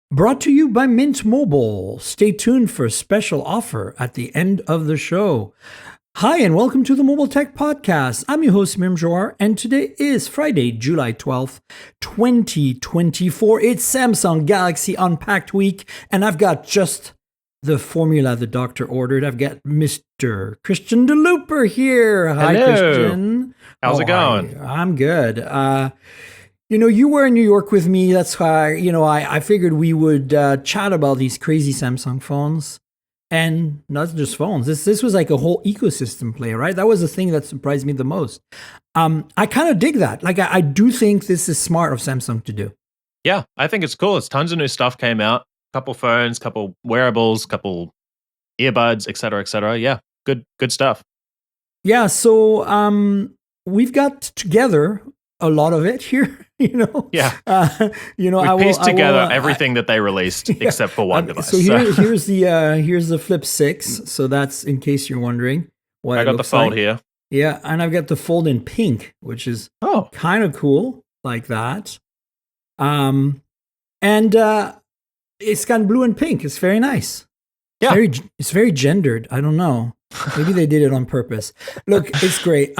Brought to you by Mint Mobile. Stay tuned for a special offer at the end of the show. Hi, and welcome to the Mobile Tech Podcast. I'm your host, Mim Joar, and today is Friday, July 12th, 2024. It's Samsung Galaxy Unpacked week, and I've got just the formula the doctor ordered. I've got Mr. Christian DeLooper here. Hi, Hello. Christian. How's it going? I'm good. You were in New York with me. That's why, I figured we would chat about these crazy Samsung phones. And not just phones. This was like a whole ecosystem play, right? That was the thing that surprised me the most. I kind of dig that. Like, I do think this is smart of Samsung to do. Yeah, I think it's cool. It's tons of new stuff came out. Couple phones, couple wearables, couple earbuds, et cetera, et cetera. Yeah, good stuff. Yeah, so we've got together a lot of it here. Yeah. I pieced together everything that they released except for one device. So here's the Flip 6. So that's in case you're wondering what I got the Fold like. here. Yeah, and I've got the Fold in pink, which is kind of cool, like that. And it's got blue and pink. It's very nice. Yeah, it's very gendered. I don't know. Maybe they did it on purpose. Look, it's great.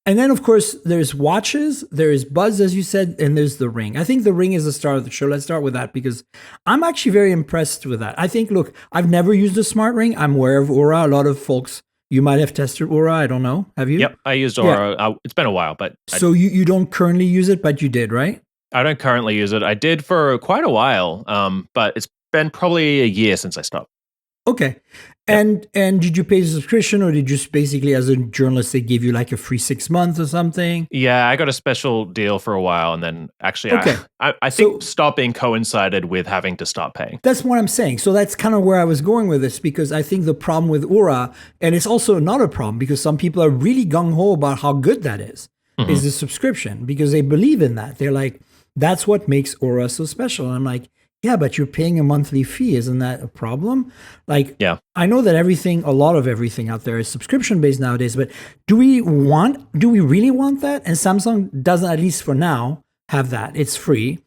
And then, of course, there's watches, there's Buds, as you said, and there's the Ring. I think the Ring is the star of the show. Let's start with that because I'm actually very impressed with that. I think, look, I've never used a smart ring. I'm aware of Aura. A lot of folks, you might have tested Aura. I don't know. Have you? Yep, I used Aura. Yeah. It's been a while, but... So you don't currently use it, but you did, right? I don't currently use it. I did for quite a while, but it's been probably a year since I stopped. Okay. And did you pay the subscription, or did you just basically, as a journalist, they give you like a free 6 months or something? Yeah, I got a special deal for a while, and then actually, I think stopping coincided with having to stop paying. That's what I'm saying. So that's kind of where I was going with this, because I think the problem with Aura, and it's also another problem because some people are really gung-ho about how good that is the subscription, because they believe in that. They're like, that's what makes Aura so special. And I'm like, yeah, but you're paying a monthly fee. Isn't that a problem? Like, yeah. I know that a lot of everything out there is subscription-based nowadays, but do we really want that? And Samsung doesn't, at least for now, have that. It's free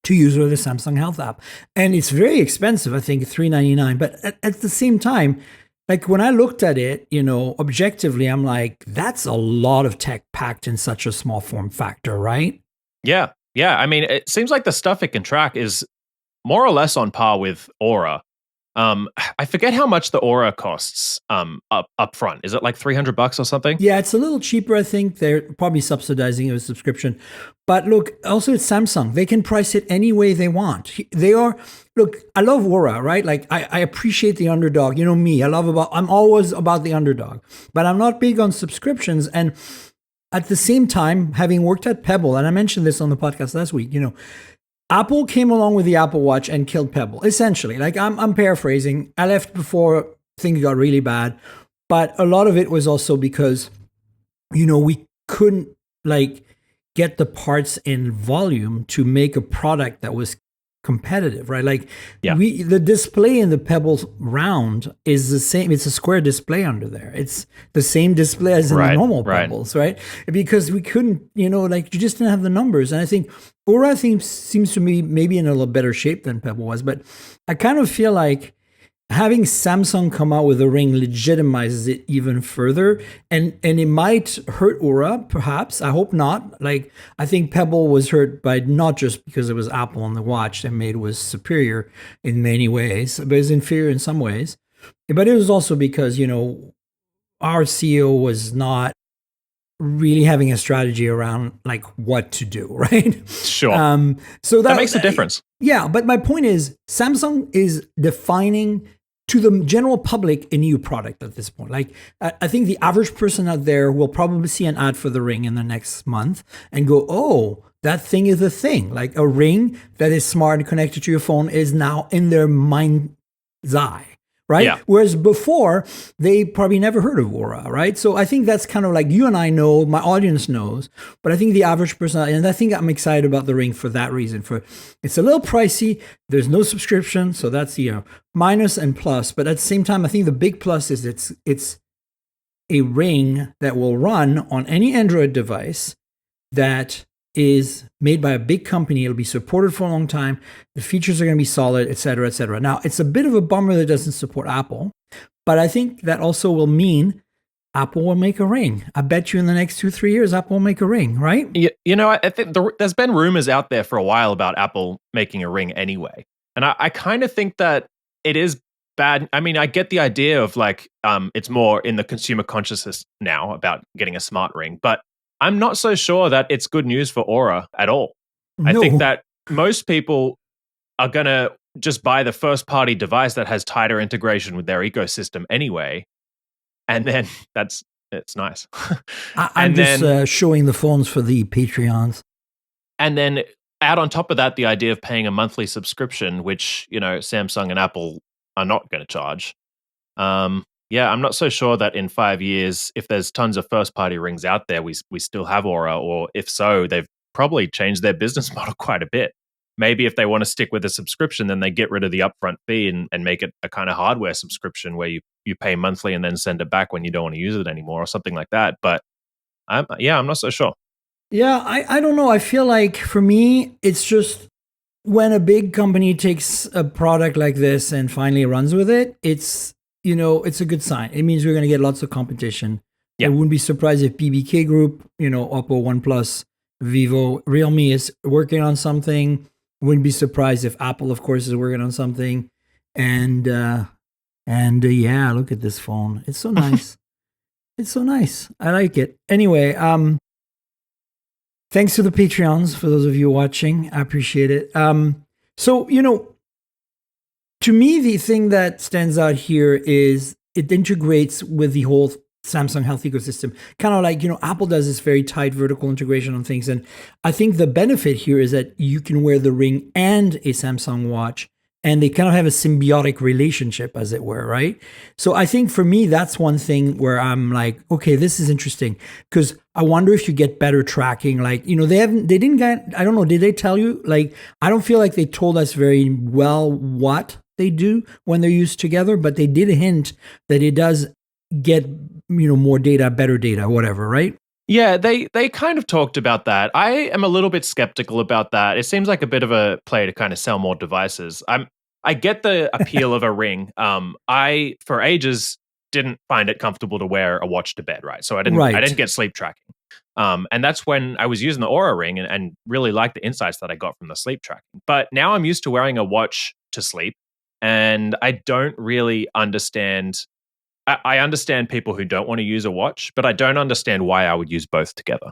to use with the Samsung Health app. And it's very expensive, I think, $399. But at the same time, like when I looked at it, objectively, I'm like, that's a lot of tech packed in such a small form factor, right? Yeah. Yeah. I mean, it seems like the stuff it can track is more or less on par with Aura. I forget how much the Aura costs up front. Is it like $300 or something? Yeah, it's a little cheaper, I think. They're probably subsidizing it with subscription. But look, also it's Samsung. They can price it any way they want. Look, I love Aura, right? Like I appreciate the underdog. You know me, I'm always about the underdog. But I'm not big on subscriptions. And at the same time, having worked at Pebble, and I mentioned this on the podcast last week, Apple came along with the Apple Watch and killed Pebble, essentially. Like, I'm paraphrasing. I left before things got really bad. But a lot of it was also because, we couldn't, get the parts in volume to make a product that was competitive, right? Like, the display in the Pebble round is the same. It's a square display under there. It's the same display as in the normal Pebbles, right? Because we couldn't, you just didn't have the numbers. And I think Aura seems to me maybe in a little better shape than Pebble was. But I kind of feel like having Samsung come out with a Ring legitimizes it even further, and it might hurt Aura, perhaps. I hope not. Like, I think Pebble was hurt by not just because it was Apple on the watch that made it was superior in many ways, but it's inferior in some ways. But it was also because, our CEO was not really having a strategy around like what to do, right? Sure. So that makes a difference. Yeah, but my point is Samsung is defining to the general public a new product at this point. Like, I think the average person out there will probably see an ad for the Ring in the next month and go, oh, that thing is a thing. Like, a ring that is smart and connected to your phone is now in their mind's eye. Right? Yeah. Whereas before, they probably never heard of Aura, right? So I think that's kind of like, you and I know, my audience knows, but I think the average person, and I think I'm excited about the Ring for that reason. It's a little pricey, there's no subscription, so that's minus and plus. But at the same time, I think the big plus is it's a Ring that will run on any Android device that is made by a big company. It'll be supported for a long time. The features are going to be solid, et cetera, et cetera. Now, it's a bit of a bummer that it doesn't support Apple, but I think that also will mean Apple will make a ring. I bet you in the next 2-3 years, Apple will make a ring, right? I think there's been rumors out there for a while about Apple making a ring anyway. And I kind of think that it is bad. I mean, I get the idea of like, it's more in the consumer consciousness now about getting a smart ring, but I'm not so sure that it's good news for Aura at all. I think that most people are going to just buy the first party device that has tighter integration with their ecosystem anyway. And then it's nice. I'm just showing the phones for the Patreons. And then add on top of that the idea of paying a monthly subscription, which, Samsung and Apple are not going to charge. I'm not so sure that in 5 years, if there's tons of first-party rings out there, we still have Aura, or if so, they've probably changed their business model quite a bit. Maybe if they want to stick with a subscription, then they get rid of the upfront fee and make it a kind of hardware subscription where you pay monthly and then send it back when you don't want to use it anymore or something like that. But I'm not so sure. Yeah, I don't know. I feel like for me, it's just when a big company takes a product like this and finally runs with it, it's a good sign. It means we're going to get lots of competition. Yeah. I wouldn't be surprised if BBK Group, Oppo, OnePlus, Vivo, Realme is working on something. Wouldn't be surprised if Apple, of course, is working on something. And look at this phone. It's so nice. It's so nice. I like it. Anyway, thanks to the Patreons for those of you watching. I appreciate it. So, to me, the thing that stands out here is it integrates with the whole Samsung Health ecosystem. Kind of like, Apple does this very tight vertical integration on things. And I think the benefit here is that you can wear the ring and a Samsung watch, and they kind of have a symbiotic relationship, as it were, right? So I think for me, that's one thing where I'm like, okay, this is interesting, because I wonder if you get better tracking. Like, I don't know, did they tell you? Like, I don't feel like they told us very well what they do when they're used together, but they did hint that it does get, more data, better data, whatever, right? Yeah, they kind of talked about that. I am a little bit skeptical about that. It seems like a bit of a play to kind of sell more devices. I get the appeal of a ring. I for ages didn't find it comfortable to wear a watch to bed, right? So I didn't get sleep tracking. And that's when I was using the Aura ring and really liked the insights that I got from the sleep tracking. But now I'm used to wearing a watch to sleep, and I don't really understand. I understand people who don't want to use a watch, but I don't understand why I would use both together.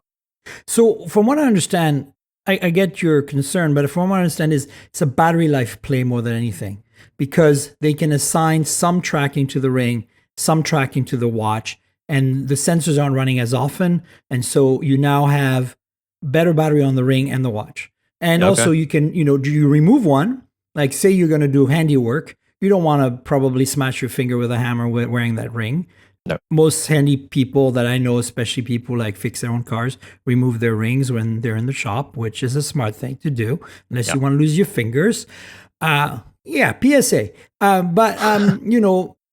So from what I understand, I get your concern, but from what I understand is it's a battery life play more than anything, because they can assign some tracking to the ring, some tracking to the watch, and the sensors aren't running as often. And so you now have better battery on the ring and the watch. And also you can, do you remove one? Like say you're going to do handiwork. You don't want to probably smash your finger with a hammer wearing that ring. No. Most handy people that I know, especially people like fix their own cars, remove their rings when they're in the shop, which is a smart thing to do, unless you want to lose your fingers. PSA.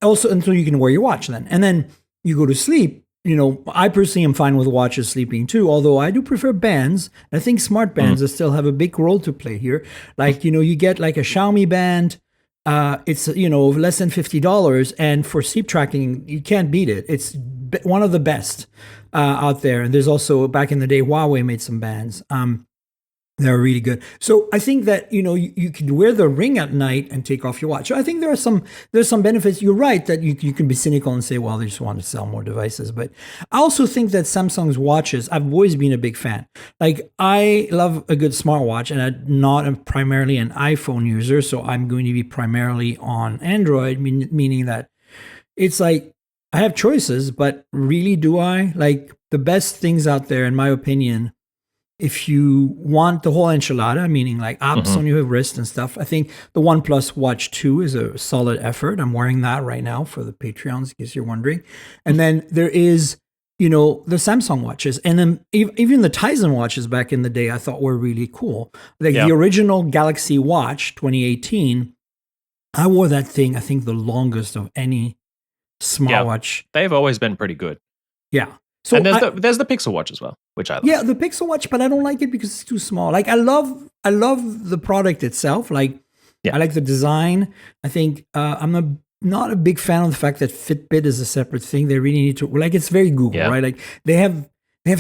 Also until you can wear your watch then. And then you go to sleep. I personally am fine with watches sleeping too, although I do prefer bands. I think smart bands still have a big role to play here. Like, you get like a Xiaomi band. It's less than $50, and for sleep tracking, you can't beat it. It's one of the best out there. And there's also, back in the day, Huawei made some bands. They're really good. So I think that you can wear the ring at night and take off your watch. So I think there's some benefits. You're right that you can be cynical and say, well, they just want to sell more devices. But I also think that Samsung's watches, I've always been a big fan. Like, I love a good smartwatch, and I'm not primarily an iPhone user, so I'm going to be primarily on Android, meaning that it's like I have choices, but really do I? Like, the best things out there, in my opinion, if you want the whole enchilada, meaning like apps on your wrist and stuff, I think the OnePlus Watch 2 is a solid effort. I'm wearing that right now for the Patreons, in case you're wondering. And then there is, the Samsung watches. And then even the Tizen watches back in the day, I thought were really cool. Like the original Galaxy Watch 2018, I wore that thing, I think, the longest of any smartwatch. They've always been pretty good. Yeah. So and there's the Pixel Watch as well, which I like. Yeah, the Pixel Watch, but I don't like it because it's too small. Like I love the product itself. Like I like the design. I think not a big fan of the fact that Fitbit is a separate thing. They really need to it's very Google, right? Like they have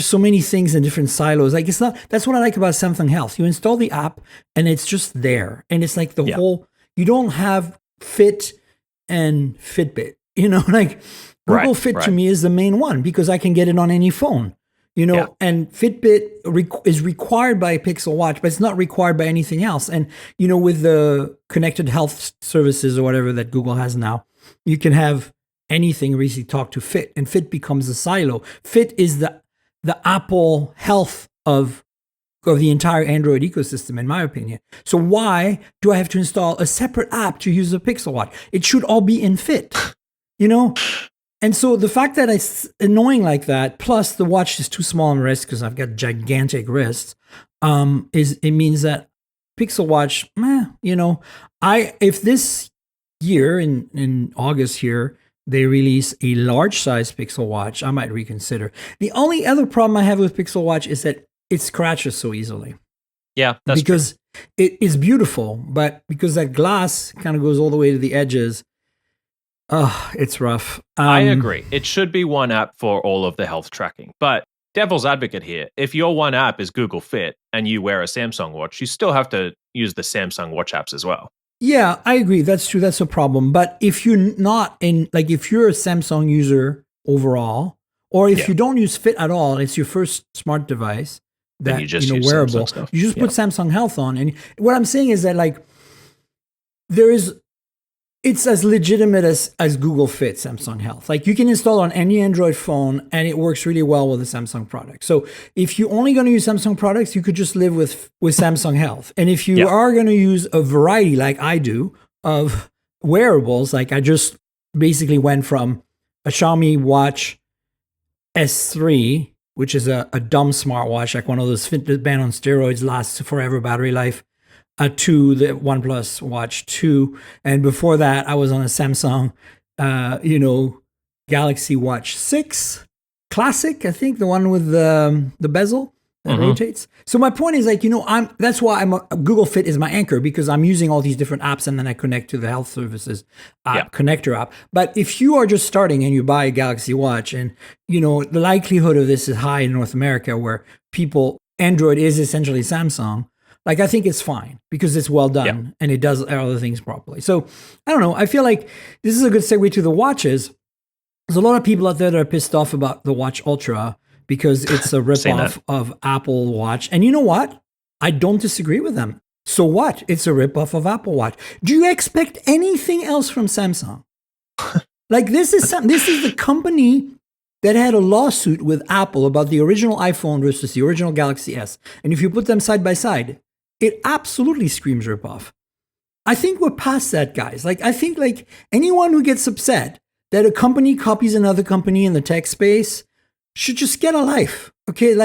so many things in different silos. Like it's not. That's what I like about Samsung Health. You install the app and it's just there, and it's like the whole. You don't have Fit and Fitbit. Like Google Fit to me is the main one because I can get it on any phone. And Fitbit is required by a Pixel Watch, but it's not required by anything else. And, with the connected health services or whatever that Google has now, you can have anything really talk to Fit, and Fit becomes a silo. Fit is the Apple Health of the entire Android ecosystem, in my opinion. So why do I have to install a separate app to use a Pixel Watch? It should all be in Fit, And so the fact that it's annoying like that, plus the watch is too small on wrist because I've got gigantic wrists, it means that Pixel Watch, if this year in August here they release a large size Pixel Watch, I might reconsider. The only other problem I have with Pixel Watch is that it scratches so easily. Yeah, that's because it is beautiful, but because that glass kind of goes all the way to the edges. Oh, it's rough. I agree. It should be one app for all of the health tracking. But devil's advocate here, if your one app is Google Fit and you wear a Samsung watch, you still have to use the Samsung watch apps as well. Yeah, I agree. That's true. That's a problem. But if you're not if you're a Samsung user overall, or if you don't use Fit at all, it's your first smart device that you just wearable. You just put Samsung Health on. And what I'm saying is that it's as legitimate as Google Fit, Samsung Health. Like you can install on any Android phone and it works really well with a Samsung product. So if you're only going to use Samsung products, you could just live with Samsung Health. And if you are going to use a variety like I do of wearables, like I just basically went from a Xiaomi Watch S3, which is a dumb smartwatch, like one of those fitness band on steroids, lasts forever battery life, to the OnePlus Watch 2. And before that, I was on a Samsung, Galaxy Watch 6 Classic, I think, the one with the bezel that rotates. So my point is that's why Google Fit is my anchor, because I'm using all these different apps and then I connect to the health services connector app. But if you are just starting and you buy a Galaxy Watch, and, the likelihood of this is high in North America where Android is essentially Samsung. I think it's fine because it's well done and it does other things properly. So I don't know. I feel like this is a good segue to the watches. There's a lot of people out there that are pissed off about the Watch Ultra because it's a ripoff of Apple Watch. And you know what? I don't disagree with them. So what? It's a ripoff of Apple Watch. Do you expect anything else from Samsung? This is the company that had a lawsuit with Apple about the original iPhone versus the original Galaxy S. And if you put them side by side, it absolutely screams ripoff. I think we're past that, guys. I think anyone who gets upset that a company copies another company in the tech space should just get a life. Okay,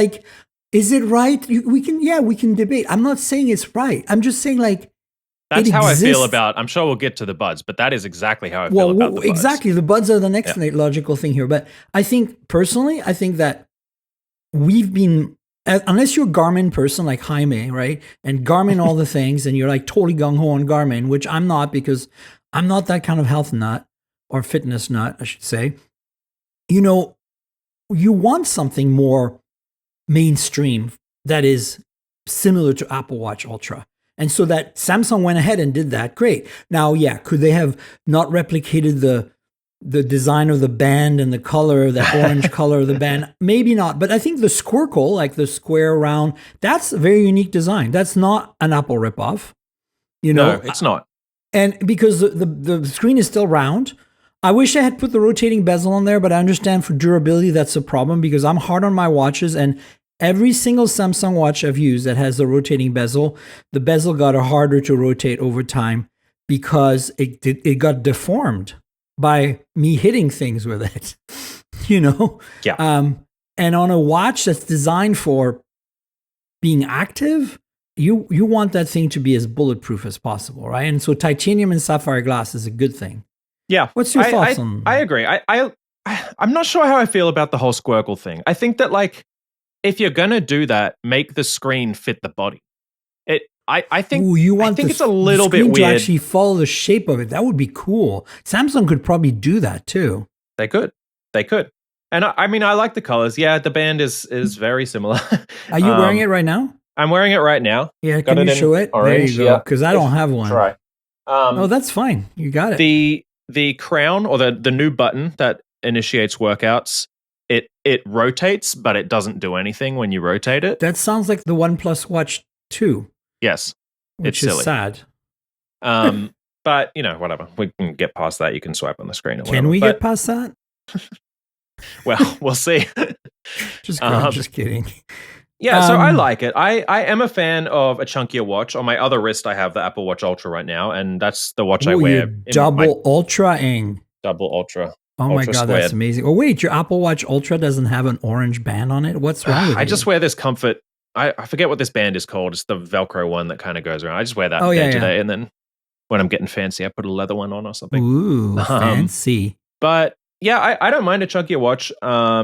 is it right? We can debate. I'm not saying it's right. I'm just saying that's how I feel about. I'm sure we'll get to the buds, but that is exactly how I feel about the buds. Exactly, the buds are the next logical thing here. But I think that we've been. Unless you're a Garmin person like Jaime, right? And Garmin all the things, and you're totally gung-ho on Garmin, which I'm not, because I'm not that kind of health nut, or fitness nut, I should say. You want something more mainstream that is similar to Apple Watch Ultra. And so that Samsung went ahead and did that, great. Now, could they have not replicated the design of the band and the color, the orange color of the band? Maybe not. But I think the squircle, the square round, that's a very unique design. That's not an Apple ripoff. No, it's not. And because the screen is still round. I wish I had put the rotating bezel on there, but I understand for durability that's a problem, because I'm hard on my watches, and every single Samsung watch I've used that has the rotating bezel, the bezel got harder to rotate over time because it got deformed by me hitting things with it, Yeah. And on a watch that's designed for being active, you want that thing to be as bulletproof as possible, right? And so titanium and sapphire glass is a good thing. Yeah. What's your thoughts on? I agree. I'm not sure how I feel about the whole squircle thing. I think that like if you're gonna do that, make the screen fit the body. I think Ooh, you want it's a the little bit screen to weird. actually follow the shape of it. That would be cool. Samsung could probably do that too. They could. And I mean, I like the colors. Yeah, the band is very similar. Are you wearing it right now? I'm wearing it right now. Yeah, Got can you it in show it? There orange. you go. Yeah, Because I don't have one. try. Oh, that's fine. You got it. The crown or the new button that initiates workouts, it rotates, but it doesn't do anything when you rotate it. That sounds like the OnePlus Watch 2. Yes, which it's is silly. sad. But you know, whatever. We can get past that. You can swipe on the screen. Or Can whatever. we get past that? Well, we'll see. Just kidding. Yeah, so I like it. I am a fan of a chunkier watch. On my other wrist, I have the Apple Watch Ultra right now, and that's the watch I wear. Double ultra-ing. Double ultra. Oh my God, that's amazing. Oh wait, your Apple Watch Ultra doesn't have an orange band on it? What's wrong with you? I just wear this comfort. I forget what this band is called. It's the Velcro one that kind of goes around. I just wear that day to day, and then when I'm getting fancy, I put a leather one on or something. Ooh, fancy. But yeah, I don't mind a chunkier watch.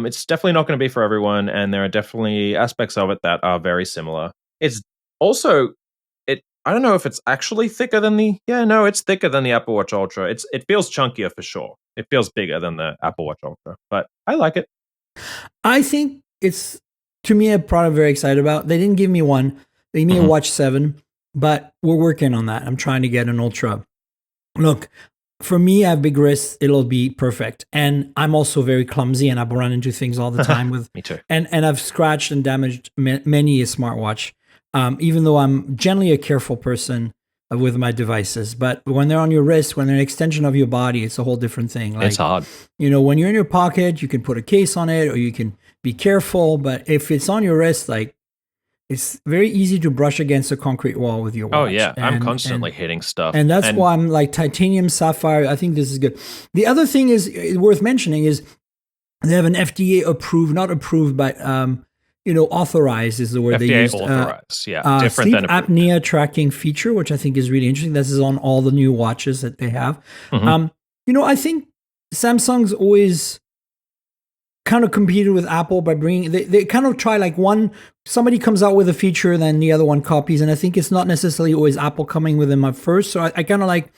It's definitely not going to be for everyone, and there are definitely aspects of it that are very similar. It's also I don't know if it's actually thicker than it's thicker than the Apple Watch Ultra. It feels chunkier for sure. It feels bigger than the Apple Watch Ultra, but I like it. I think it's, to me, a product I'm very excited about. They didn't give me one. They gave me a Watch 7, but we're working on that. I'm trying to get an Ultra. Look, for me, I have big wrists. It'll be perfect. And I'm also very clumsy, and I run into things all the time with. Me too. And I've scratched and damaged many a smartwatch. Even though I'm generally a careful person with my devices, but when they're on your wrist, when they're an extension of your body, it's a whole different thing. Like, it's hard. You know, when you're in your pocket, you can put a case on it, or you can be careful. But if it's on your wrist, like, it's very easy to brush against a concrete wall with your watch. Oh yeah, I'm constantly hitting stuff, and that's why I'm like titanium sapphire. I think this is good. The other thing is worth mentioning is they have an FDA approved, not approved, but authorized is the word they FDA used. Authorized, different sleep than approved. apnea tracking feature, which I think is really interesting. This is on all the new watches that they have. I think Samsung's always kind of competed with Apple by bringing, they kind of try like somebody comes out with a feature, then the other one copies. And I think it's not necessarily always Apple coming with them at first. So I kind of like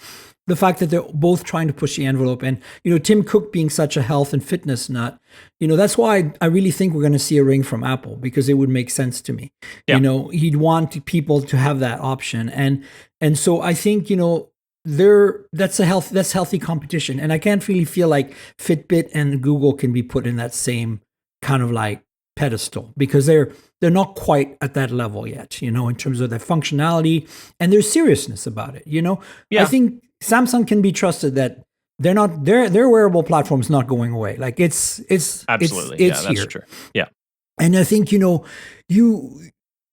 the fact that they're both trying to push the envelope. And, Tim Cook being such a health and fitness nut, that's why I really think we're going to see a ring from Apple, because it would make sense to me. Yeah. He'd want people to have that option. And so I think, that's healthy competition. And I can't really feel like Fitbit and Google can be put in that same kind of like pedestal, because they're not quite at that level yet, in terms of their functionality and their seriousness about it. I think Samsung can be trusted that their wearable platform is not going away. Like it's absolutely, it's that's here. true. Yeah. And I think,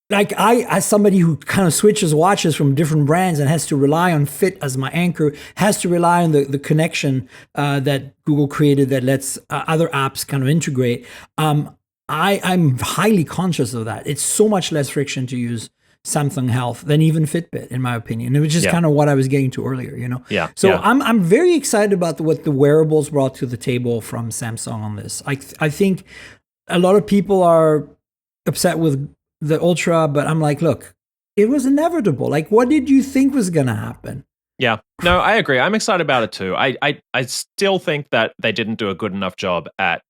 like as somebody who kind of switches watches from different brands and has to rely on Fit as my anchor, has to rely on the connection that Google created that lets other apps kind of integrate. I'm highly conscious of that. It's so much less friction to use Samsung Health than even Fitbit, in my opinion. It was just kind of what I was getting to earlier, Yeah. So I'm very excited about what the wearables brought to the table from Samsung on this. I think a lot of people are upset with the Ultra, but I'm like, look, it was inevitable. Like, what did you think was going to happen? Yeah, no, I agree. I'm excited about it too. I still think that they didn't do a good enough job at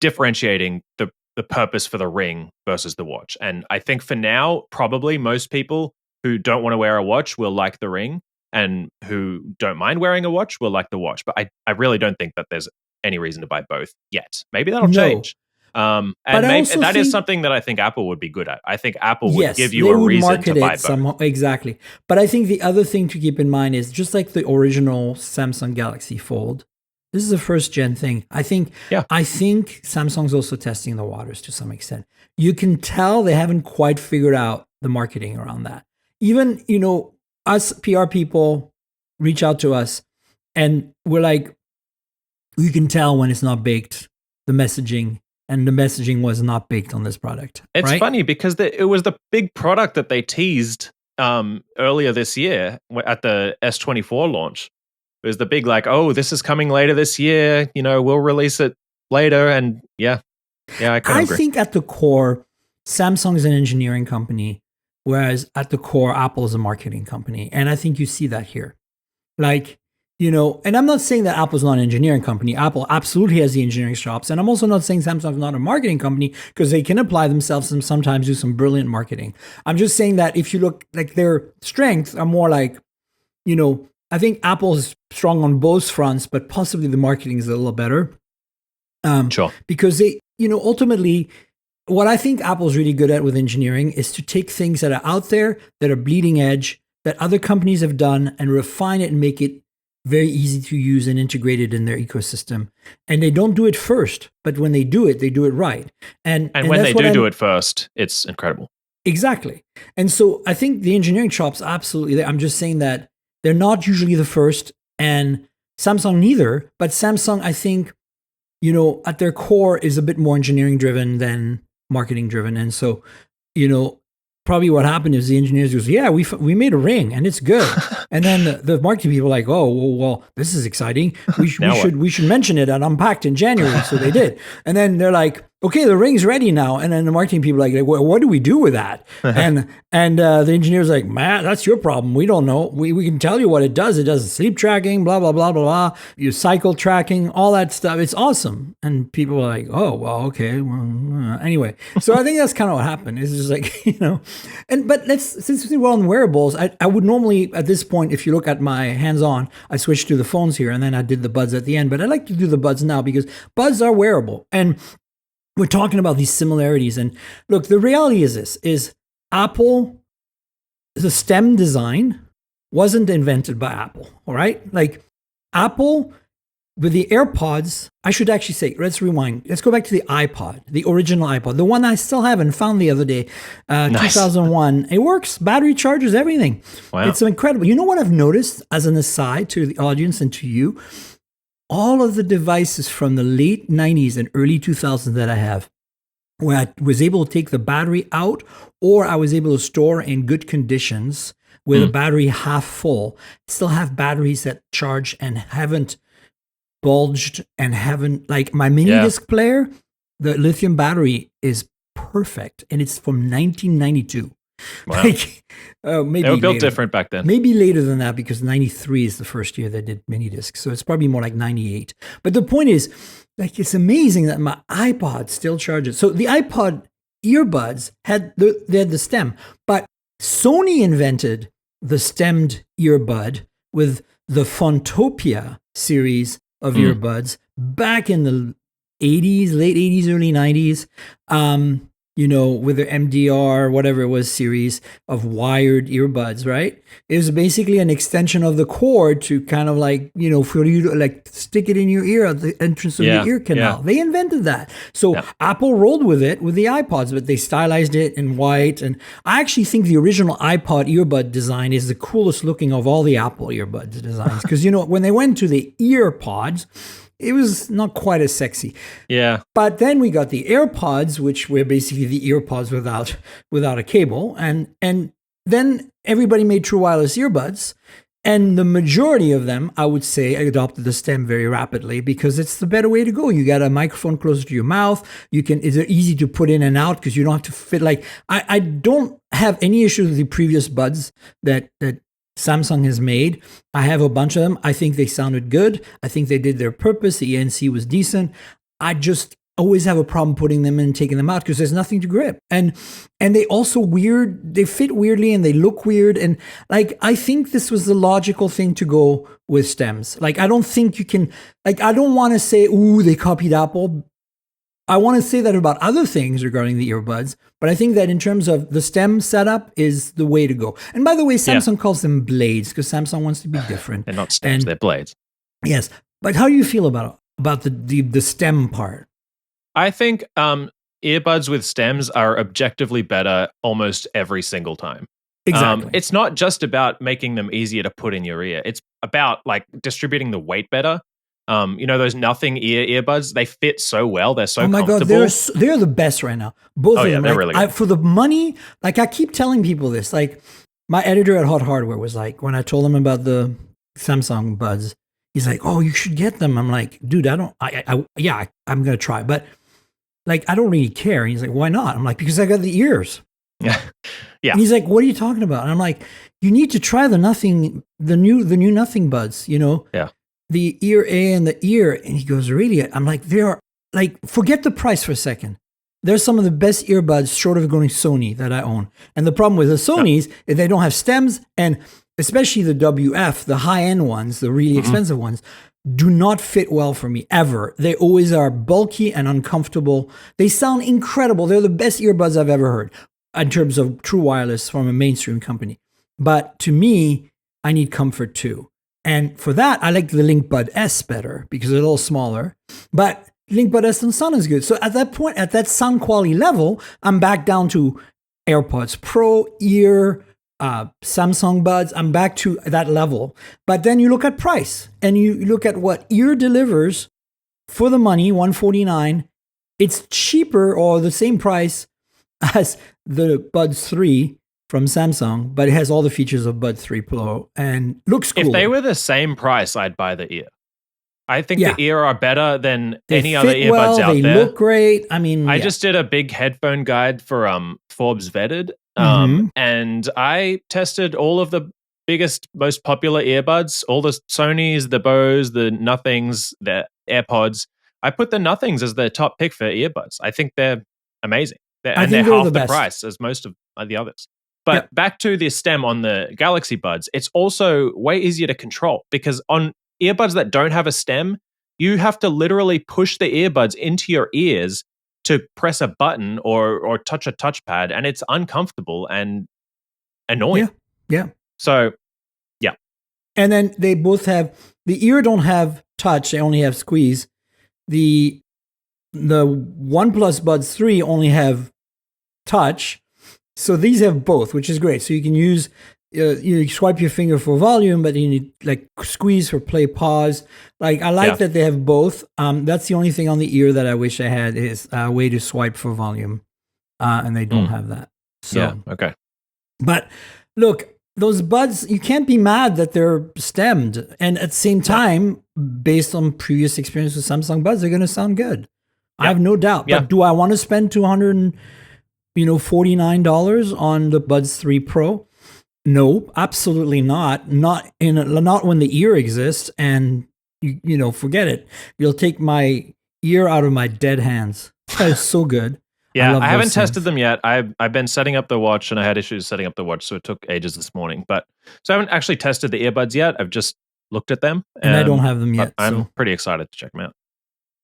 differentiating the purpose for the ring versus the watch. And I think for now, probably most people who don't want to wear a watch will like the ring, and who don't mind wearing a watch will like the watch. But I really don't think that there's any reason to buy both yet. Maybe that'll change. And that is something that I think Apple would be good at. I think Apple would give you a reason to buy both. Somehow, exactly. But I think the other thing to keep in mind is, just like the original Samsung Galaxy Fold, this is a first gen thing. I think Samsung's also testing the waters to some extent. You can tell they haven't quite figured out the marketing around that. Even, us PR people reach out to us and we're like, you can tell when it's not baked, the messaging. And the messaging was not baked on this product. It's funny because it was the big product that they teased earlier this year at the S24 launch. was the big like, oh, this is coming later this year. We'll release it later. And yeah, I kind of agree. think at the core, Samsung is an engineering company, whereas at the core, Apple is a marketing company. And I think you see that here. Like, and I'm not saying that Apple's not an engineering company. Apple absolutely has the engineering chops. And I'm also not saying Samsung's not a marketing company, because they can apply themselves and sometimes do some brilliant marketing. I'm just saying that if you look, like, their strengths are more like, I think Apple's strong on both fronts, but possibly the marketing is a little better. Sure. Because they, ultimately, what I think Apple's really good at with engineering is to take things that are out there, that are bleeding edge, that other companies have done, and refine it and make it very easy to use and integrate it in their ecosystem. And they don't do it first, but when they do it right. And when they do it first, it's incredible. Exactly. And so I think the engineering chops, absolutely. I'm just saying that they're not usually the first, and Samsung neither, but Samsung, I think, at their core is a bit more engineering driven than marketing driven. And so, probably what happened is the engineers goes, yeah, we made a ring and it's good. And then the marketing people are like, oh, well, this is exciting. We should mention it at Unpacked in January. So they did. And then they're like, okay, the ring's ready now. And then the marketing people are like, well, what do we do with that? And the engineer's like, Matt, that's your problem. We don't know. We can tell you what it does. It does sleep tracking, blah, blah, blah, blah, blah. Your cycle tracking, all that stuff. It's awesome. And people are like, oh, well, okay. Well, anyway. So I think that's kind of what happened. It's just like, but since we're on wearables, I would normally, at this point, if you look at my hands-on, I switched to the phones here, and then I did the buds at the end. But I like to do the buds now because buds are wearable. And we're talking about these similarities. And look, the reality is this, is Apple, the stem design wasn't invented by Apple, all right? Like Apple, with the AirPods, I should actually say, let's rewind. Let's go back to the iPod, the original iPod, the one I still haven't found the other day, nice. 2001. It works, battery charges, everything. Wow. It's incredible. You know what I've noticed, as an aside to the audience and to you? All of the devices from the late 90s and early 2000s that I have, where I was able to take the battery out, or I was able to store in good conditions with a battery half full, still have batteries that charge and haven't bulged and haven't, like my mini disc player, the lithium battery is perfect, and it's from 1992. Wow. Maybe they were built later. Different back then. Maybe later than that, because 93 is the first year they did mini discs. So it's probably more like 98. But the point is, like, it's amazing that my iPod still charges. So the iPod earbuds had the stem, but Sony invented the stemmed earbud with the Phontopia series of earbuds back in the 80s, late 80s, early 90s. With the MDR, whatever it was, series of wired earbuds, right? It was basically an extension of the cord to kind of like, for you to like stick it in your ear at the entrance of your ear canal. Yeah. They invented that. So Apple rolled with it with the iPods, but they stylized it in white. And I actually think the original iPod earbud design is the coolest looking of all the Apple earbud designs. Because, when they went to the ear pods, it was not quite as sexy. Yeah. But then we got the AirPods, which were basically the earpods without a cable. And then everybody made true wireless earbuds. And the majority of them, I would say, adopted the stem very rapidly because it's the better way to go. You got a microphone closer to your mouth. It's easy to put in and out because you don't have to fit. Like, I don't have any issues with the previous buds that Samsung has made. I have a bunch of them. I think they sounded good. I think they did their purpose. The ANC was decent. I just always have a problem putting them in and taking them out because there's nothing to grip. And they also they fit weirdly and they look weird. And like, I think this was the logical thing to go with stems. Like, I don't think you can, like, I don't want to say, ooh, they copied Apple. I want to say that about other things regarding the earbuds, but I think that in terms of the stem setup is the way to go. And by the way, Samsung calls them blades because Samsung wants to be different. They're not stems, they're blades. Yes. But how do you feel about the stem part? I think earbuds with stems are objectively better almost every single time. Exactly. It's not just about making them easier to put in your ear. It's about like distributing the weight better. Those nothing earbuds, they fit so well. They're so comfortable. Oh my God, they're the best right now. Both of them. They're really good. For the money, like I keep telling people this, like my editor at Hot Hardware was like, when I told him about the Samsung buds, He's like, "Oh, you should get them." I'm like, "Dude, I'm gonna try, but like, I don't really care." And he's like, "Why not?" I'm like, "Because I got the ears." Yeah. Yeah. And he's like, "What are you talking about?" And I'm like, "You need to try the new nothing buds. Yeah. The ear A and the ear." And he goes, "Really?" I'm like, "They are like, forget the price for a second. They're some of the best earbuds short of going Sony that I own. And the problem with the Sonys is they don't have stems, and especially the WF, the high end ones, the really expensive ones, do not fit well for me ever. They always are bulky and uncomfortable. They sound incredible. They're the best earbuds I've ever heard in terms of true wireless from a mainstream company. But to me, I need comfort too. And for that, I like the LinkBud S better because they're a little smaller. But LinkBud S doesn't sound as good. So at that point, at that sound quality level, I'm back down to AirPods Pro, ear, Samsung buds. I'm back to that level. But then you look at price and you look at what ear delivers for the money, $149. It's cheaper or the same price as the Buds 3 from Samsung, but it has all the features of Buds 3 Pro and looks cool. If they were the same price, I'd buy the ear. I think the ear are better than any other earbuds out there. They look great. I mean, I just did a big headphone guide for Forbes Vetted, and I tested all of the biggest, most popular earbuds, all the Sonys, the Bose, the Nothings, the AirPods. I put the Nothings as the top pick for earbuds. I think they're amazing. They're half the price as most of the others. But back to the stem on the Galaxy Buds, it's also way easier to control because on earbuds that don't have a stem, you have to literally push the earbuds into your ears to press a button or touch a touchpad, and it's uncomfortable and annoying. Yeah. So, yeah. And then they both have, the ear don't have touch, they only have squeeze. The OnePlus Buds 3 only have touch. So these have both, which is great. So you can use, you swipe your finger for volume, but you need like squeeze for play pause. Like I like that they have both. That's the only thing on the ear that I wish I had is a way to swipe for volume. And they don't have that. So, okay. But look, those buds, you can't be mad that they're stemmed. And at the same time, based on previous experience with Samsung buds, they're going to sound good. I have no doubt. But do I want to spend $249 on the Buds 3 Pro? No, absolutely not. Not when the ear exists, and forget it. You'll take my ear out of my dead hands. That is so good. Yeah, I haven't tested them yet. I've been setting up the watch, and I had issues setting up the watch, so it took ages this morning. So I haven't actually tested the earbuds yet. I've just looked at them, and I don't have them yet. I'm pretty excited to check them out.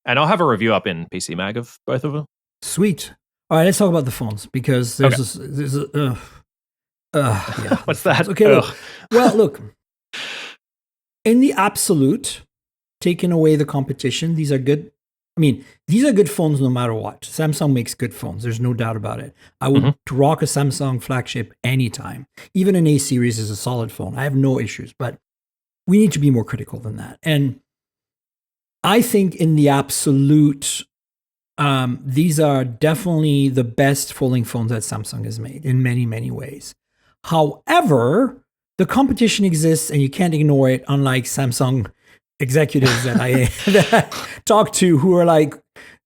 And I'll have a review up in PC Mag of both of them. Sweet. All right, let's talk about the phones because there's What's that? Okay, look. In the absolute, taking away the competition, these are good. I mean, these are good phones no matter what. Samsung makes good phones. There's no doubt about it. I would rock a Samsung flagship anytime. Even an A series is a solid phone. I have no issues, but we need to be more critical than that. And I think in the absolute, these are definitely the best folding phones that Samsung has made in many, many ways. However, the competition exists and you can't ignore it, unlike Samsung executives that I talk to who are like,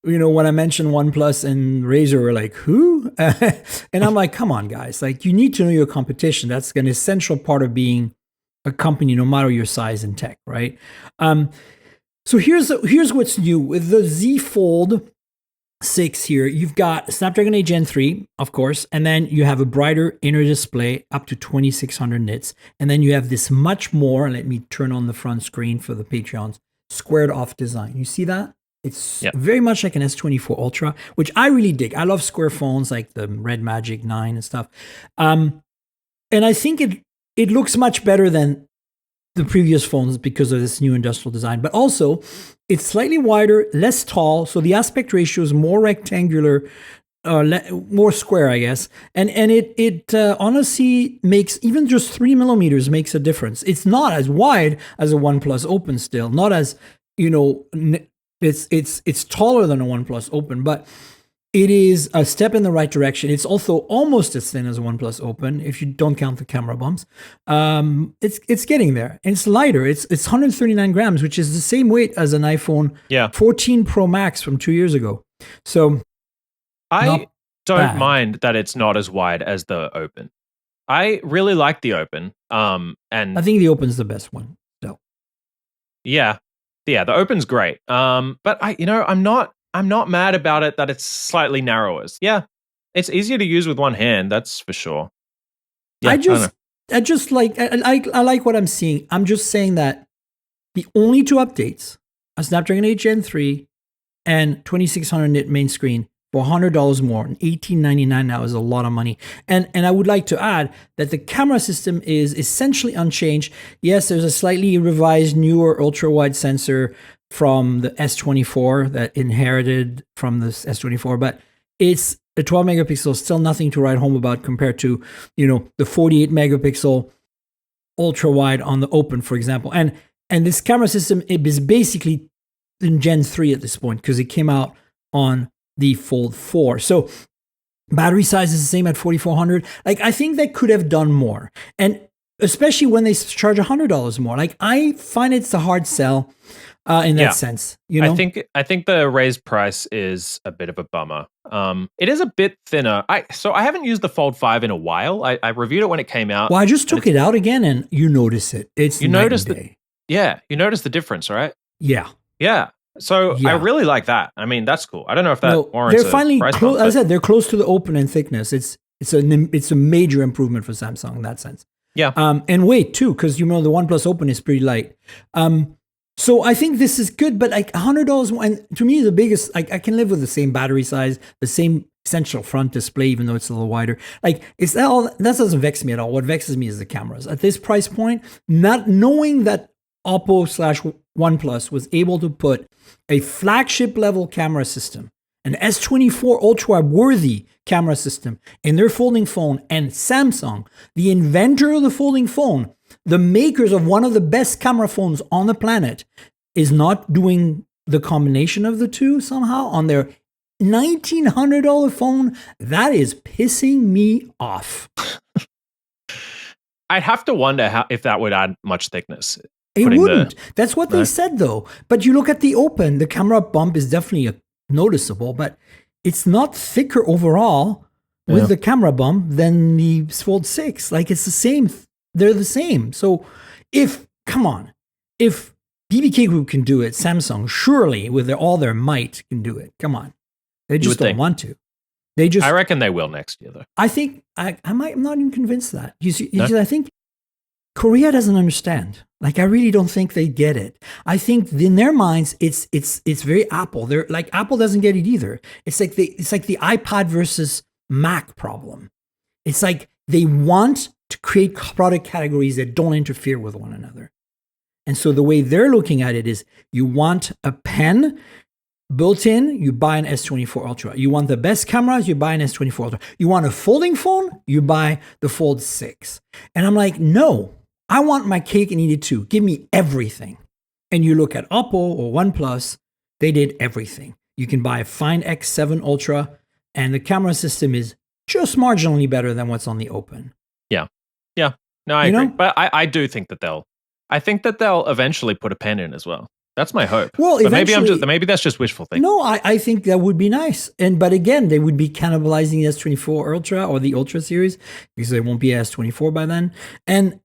when I mentioned OnePlus and Razer, were like, who? And I'm like, come on, guys. Like, you need to know your competition. That's an essential part of being a company, no matter your size in tech, right? So here's what's new. With the Z Fold 6 here, you've got Snapdragon 8 Gen 3, of course, and then you have a brighter inner display up to 2600 nits. And then you have this much more, let me turn on the front screen for the Patreons, squared off design. You see that? It's very much like an S24 Ultra, which I really dig. I love square phones like the Red Magic 9 and stuff. And I think it looks much better than the previous phones because of this new industrial design, but also it's slightly wider, less tall, so the aspect ratio is more rectangular, more square, I guess. And it honestly makes, even just 3 millimeters makes a difference. It's not as wide as a OnePlus Open still, not as, it's taller than a OnePlus Open, but It is a step in the right direction. It's also almost as thin as a OnePlus Open if you don't count the camera bumps. It's getting there. And it's lighter. It's 139 grams, which is the same weight as an iPhone 14 Pro Max from 2 years ago. So I don't bad. mind that it's not as wide as the Open. I really like the Open. And I think the Open's the best one. So yeah, the Open's great. But I'm not mad about it that it's slightly narrower. Yeah, it's easier to use with one hand. That's for sure. Yeah, I like what I'm seeing. I'm just saying that the only two updates are Snapdragon 8 Gen 3 and 2600 nit main screen for $100 more, and $18.99 now is a lot of money. And I would like to add that the camera system is essentially unchanged. Yes, there's a slightly revised, newer ultra-wide sensor from the S24 that inherited from the S24, but it's the 12 megapixel, still nothing to write home about compared to, the 48 megapixel ultra wide on the Open, for example. And this camera system, it is basically in Gen 3 at this point because it came out on the Fold 4. So battery size is the same at 4,400. Like, I think they could have done more. And especially when they charge $100 more. Like, I find it's a hard sell in that sense. I think the raised price is a bit of a bummer. It is a bit thinner. I haven't used the Fold 5 in a while. I reviewed it when it came out. Well, I just took it out again, and you notice it. You notice you notice the difference, right? Yeah. Yeah. So I really like that. I mean, that's cool. I don't know if that warrants. They're finally close. As I said, they're close to the Open in thickness. It's a major improvement for Samsung in that sense. Yeah. And weight too, because the OnePlus Open is pretty light. So I think this is good, but like $100 more, and to me the biggest, I can live with the same battery size, the same essential front display, even though it's a little wider. Like, that doesn't vex me at all. What vexes me is the cameras. At this price point, not knowing that Oppo/OnePlus was able to put a flagship level camera system, an S24 ultra worthy camera system in their folding phone, and Samsung, the inventor of the folding phone, the makers of one of the best camera phones on the planet, is not doing the combination of the two somehow on their $1,900 phone. That is pissing me off. I'd have to wonder if that would add much thickness. It wouldn't. That's what they said, though. But you look at the Open, the camera bump is definitely noticeable, but it's not thicker overall with the camera bump than the Fold 6. Like, it's the same. They're the same. So if BBK Group can do it, Samsung surely with all their might can do it. Come on. They just don't want to. I reckon they will next year, though. I think I'm not even convinced of that. You see, I think Korea doesn't understand. Like, I really don't think they get it. I think in their minds, it's very Apple. They're like, Apple doesn't get it either. It's like the iPad versus Mac problem. It's like they want to create product categories that don't interfere with one another. And so the way they're looking at it is, you want a pen built in, you buy an S24 Ultra. You want the best cameras, you buy an S24 Ultra. You want a folding phone, you buy the Fold 6. And I'm like, no, I want my cake and eat it too. Give me everything. And you look at Oppo or OnePlus, they did everything. You can buy a fine X7 Ultra, and the camera system is just marginally better than what's on the Open. Yeah. No, I agree. But I do think that they'll eventually put a pen in as well. That's my hope. Well, but maybe that's just wishful thinking. No, I think that would be nice. But again, they would be cannibalizing the S24 Ultra or the Ultra series, because there won't be a S24 by then. And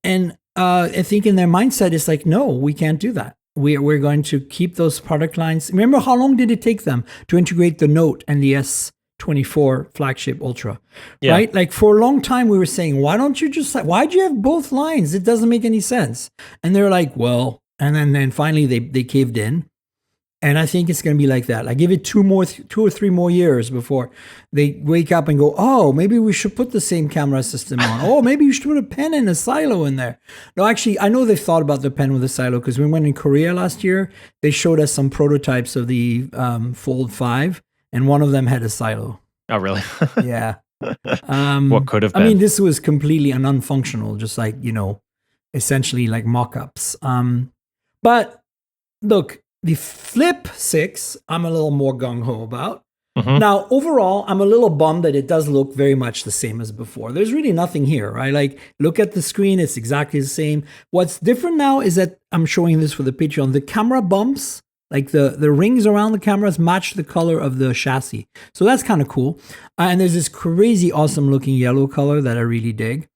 I think in their mindset, it's like, no, we can't do that. We're going to keep those product lines. Remember, how long did it take them to integrate the Note and the S24 flagship Ultra? Yeah. Right? Like, for a long time, we were saying, why'd you have both lines? It doesn't make any sense. And they're like, well, and then finally they caved in. And I think it's going to be like that. I give it 2 or 3 more years before they wake up and go, oh, maybe we should put the same camera system on. Oh, maybe you should put a pen and a silo in there. No, actually, I know they've thought about the pen with a silo, because when we went in Korea last year, they showed us some prototypes of the Fold 5, and one of them had a silo. Oh, really? Yeah. What could have been? I mean, this was completely unfunctional, just like, essentially like mock-ups. But look, the Flip 6, I'm a little more gung-ho about. Now, overall, I'm a little bummed that it does look very much the same as before. There's really nothing here, right? Like, look at the screen, it's exactly the same. What's different now is that I'm showing this for the Patreon. The camera bumps, like the rings around the cameras, match the color of the chassis. So that's kind of cool. And there's this crazy awesome looking yellow color that I really dig.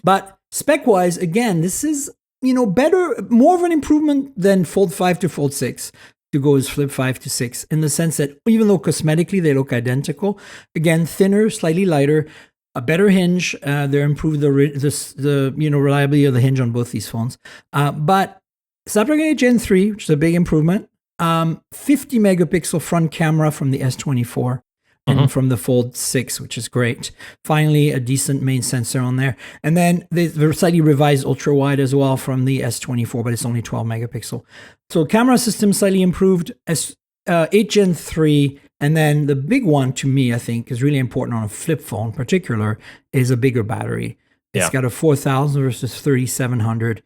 But spec-wise, again, this is, better, more of an improvement than Fold 5 to Fold 6. To go as Flip 5 to 6, in the sense that even though cosmetically they look identical, again, thinner, slightly lighter, a better hinge. They're improved the reliability of the hinge on both these phones. But Snapdragon 8 Gen 3, which is a big improvement. 50 megapixel front camera from the S24 and from the Fold 6, which is great. Finally, a decent main sensor on there. And then the slightly revised ultra wide as well from the S24, but it's only 12 megapixel. So camera system slightly improved, 8 Gen 3. And then the big one to me, I think, is really important on a flip phone in particular, is a bigger battery. It's got a 4,000 versus 3,700.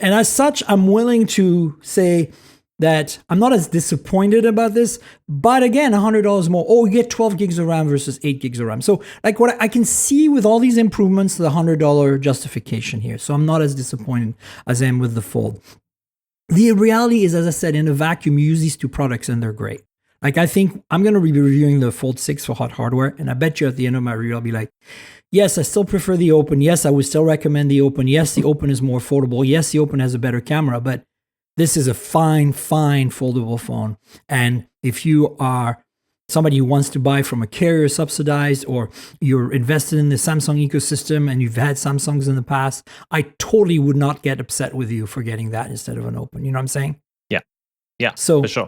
And as such, I'm willing to say that I'm not as disappointed about this, but again, $100 more. Oh, you get 12 gigs of RAM versus 8 gigs of RAM. So like what I can see with all these improvements, the $100 justification here. So I'm not as disappointed as I am with the Fold. The reality is, as I said, in a vacuum, you use these two products and they're great. Like I think I'm going to be reviewing the Fold 6 for Hot Hardware. And I bet you at the end of my review, I'll be like, yes, I still prefer the Open. Yes, I would still recommend the Open. Yes, the Open is more affordable. Yes, the Open has a better camera, but this is a fine foldable phone. And if you are somebody who wants to buy from a carrier subsidized, or you're invested in the Samsung ecosystem and you've had Samsungs in the past, I totally would not get upset with you for getting that instead of an Open. You know what I'm saying? Yeah, so for sure.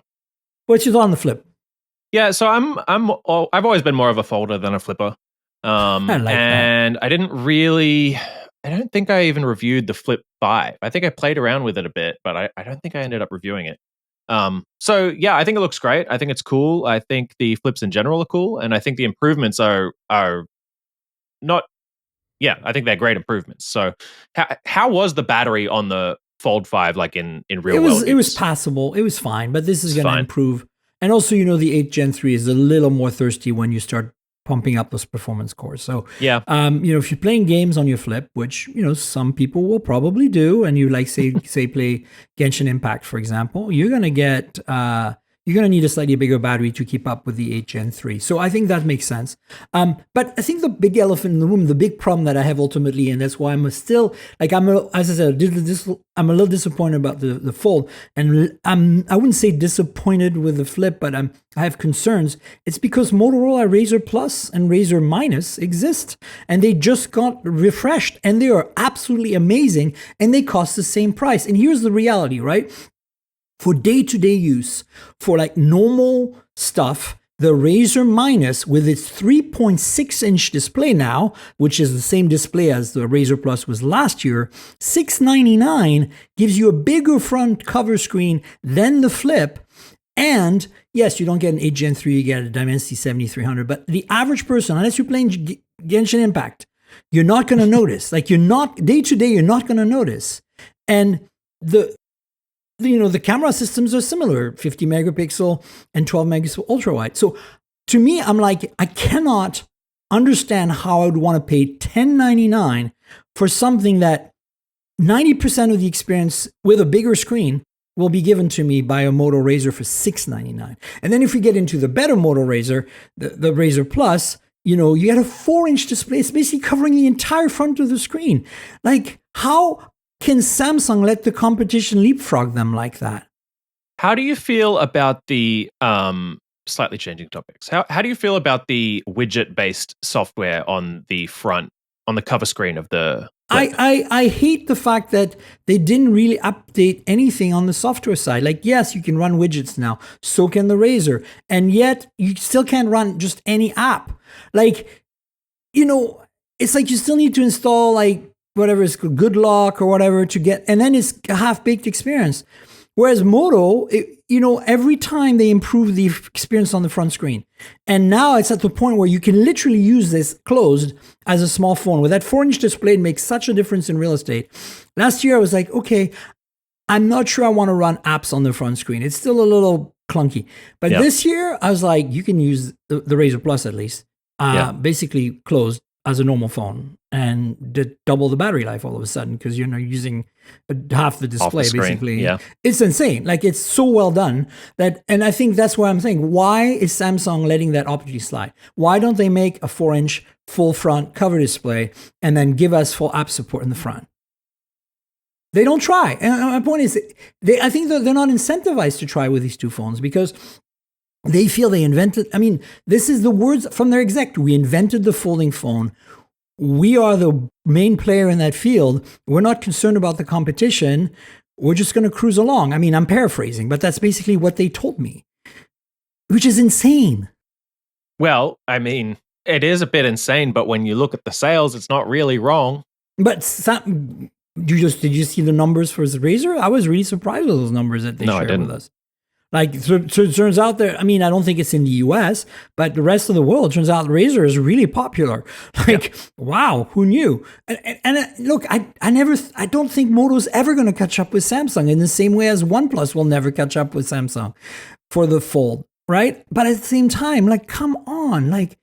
What's your thought on the Flip? Yeah, so I've always been more of a folder than a flipper. And I don't think I even reviewed the Flip 5. I think I played around with it a bit, but I don't think I ended up reviewing it. So yeah, I think it looks great. I think it's cool. I think the flips in general are cool, and I think the improvements are not. Yeah, I think they're great improvements. So how was the battery on the Fold 5 like in real world? It was passable. It was fine, but this is going to improve. And also, the 8 Gen 3 is a little more thirsty when you start pumping up those performance cores. So, yeah, if you're playing games on your Flip, which, some people will probably do, and you like, say play Genshin Impact, for example, you're going to need a slightly bigger battery to keep up with the 8 Gen 3. So I think that makes sense. But I think the big elephant in the room, the big problem that I have ultimately, and that's why I'm still, as I said, I'm a little disappointed about the Fold. And I wouldn't say disappointed with the Flip, but I have concerns. It's because Motorola Razr Plus and Razr Minus exist, and they just got refreshed, and they are absolutely amazing, and they cost the same price. And here's the reality, right? For day-to-day use, for like normal stuff, the Razr Minus with its 3.6-inch display now, which is the same display as the Razr Plus was last year, $699 gives you a bigger front cover screen than the Flip. And yes, you don't get an 8 Gen 3, you get a Dimensity 7300, but the average person, unless you're playing Genshin Impact, you're not going to notice. Like day-to-day, you're not going to notice. And the camera systems are similar, 50 megapixel and 12 megapixel ultra wide. So to me, I'm like, I cannot understand how I would want to pay $10.99 for something that 90% of the experience with a bigger screen will be given to me by a Moto Razr for $6.99. And then if we get into the better Moto Razr, the Razr Plus, you get a 4-inch display. It's basically covering the entire front of the screen. Like, how can Samsung let the competition leapfrog them like that? How do you feel about the slightly changing topics? How do you feel about the widget-based software on the front, on the cover screen of the Flip? I hate the fact that they didn't really update anything on the software side. Like, yes, you can run widgets now. So can the Razr. And yet you still can't run just any app. Like, it's like you still need to install like whatever it's called, Good Lock or whatever to get, and then it's a half-baked experience. Whereas Moto, every time they improve the experience on the front screen. And now it's at the point where you can literally use this closed as a small phone. With that 4-inch display, it makes such a difference in real estate. Last year, I was like, okay, I'm not sure I want to run apps on the front screen. It's still a little clunky. But this year, I was like, you can use the Razr Plus at least, basically closed as a normal phone, and did double the battery life all of a sudden because you're using half the display, basically. Yeah. It's insane. Like, it's so well done and I think that's why I'm saying, why is Samsung letting that opportunity slide? Why don't they make a 4-inch full front cover display and then give us full app support in the front? They don't try. And my point is, I think that they're not incentivized to try with these two phones because they feel they invented. I mean, this is the words from their exec. We invented the folding phone. We are the main player in that field. We're not concerned about the competition. We're just going to cruise along. I mean, I'm paraphrasing, but that's basically what they told me, which is insane. Well, I mean, it is a bit insane, but when you look at the sales, it's not really wrong. But did you see the numbers for the Razr? I was really surprised with those numbers that they shared with us. Like, so it turns out that, I mean, I don't think it's in the US, but the rest of the world, it turns out Razr is really popular. Like, wow, who knew? And look, I don't think Moto's ever going to catch up with Samsung in the same way as OnePlus will never catch up with Samsung for the Fold, right? But at the same time, like, come on. Like,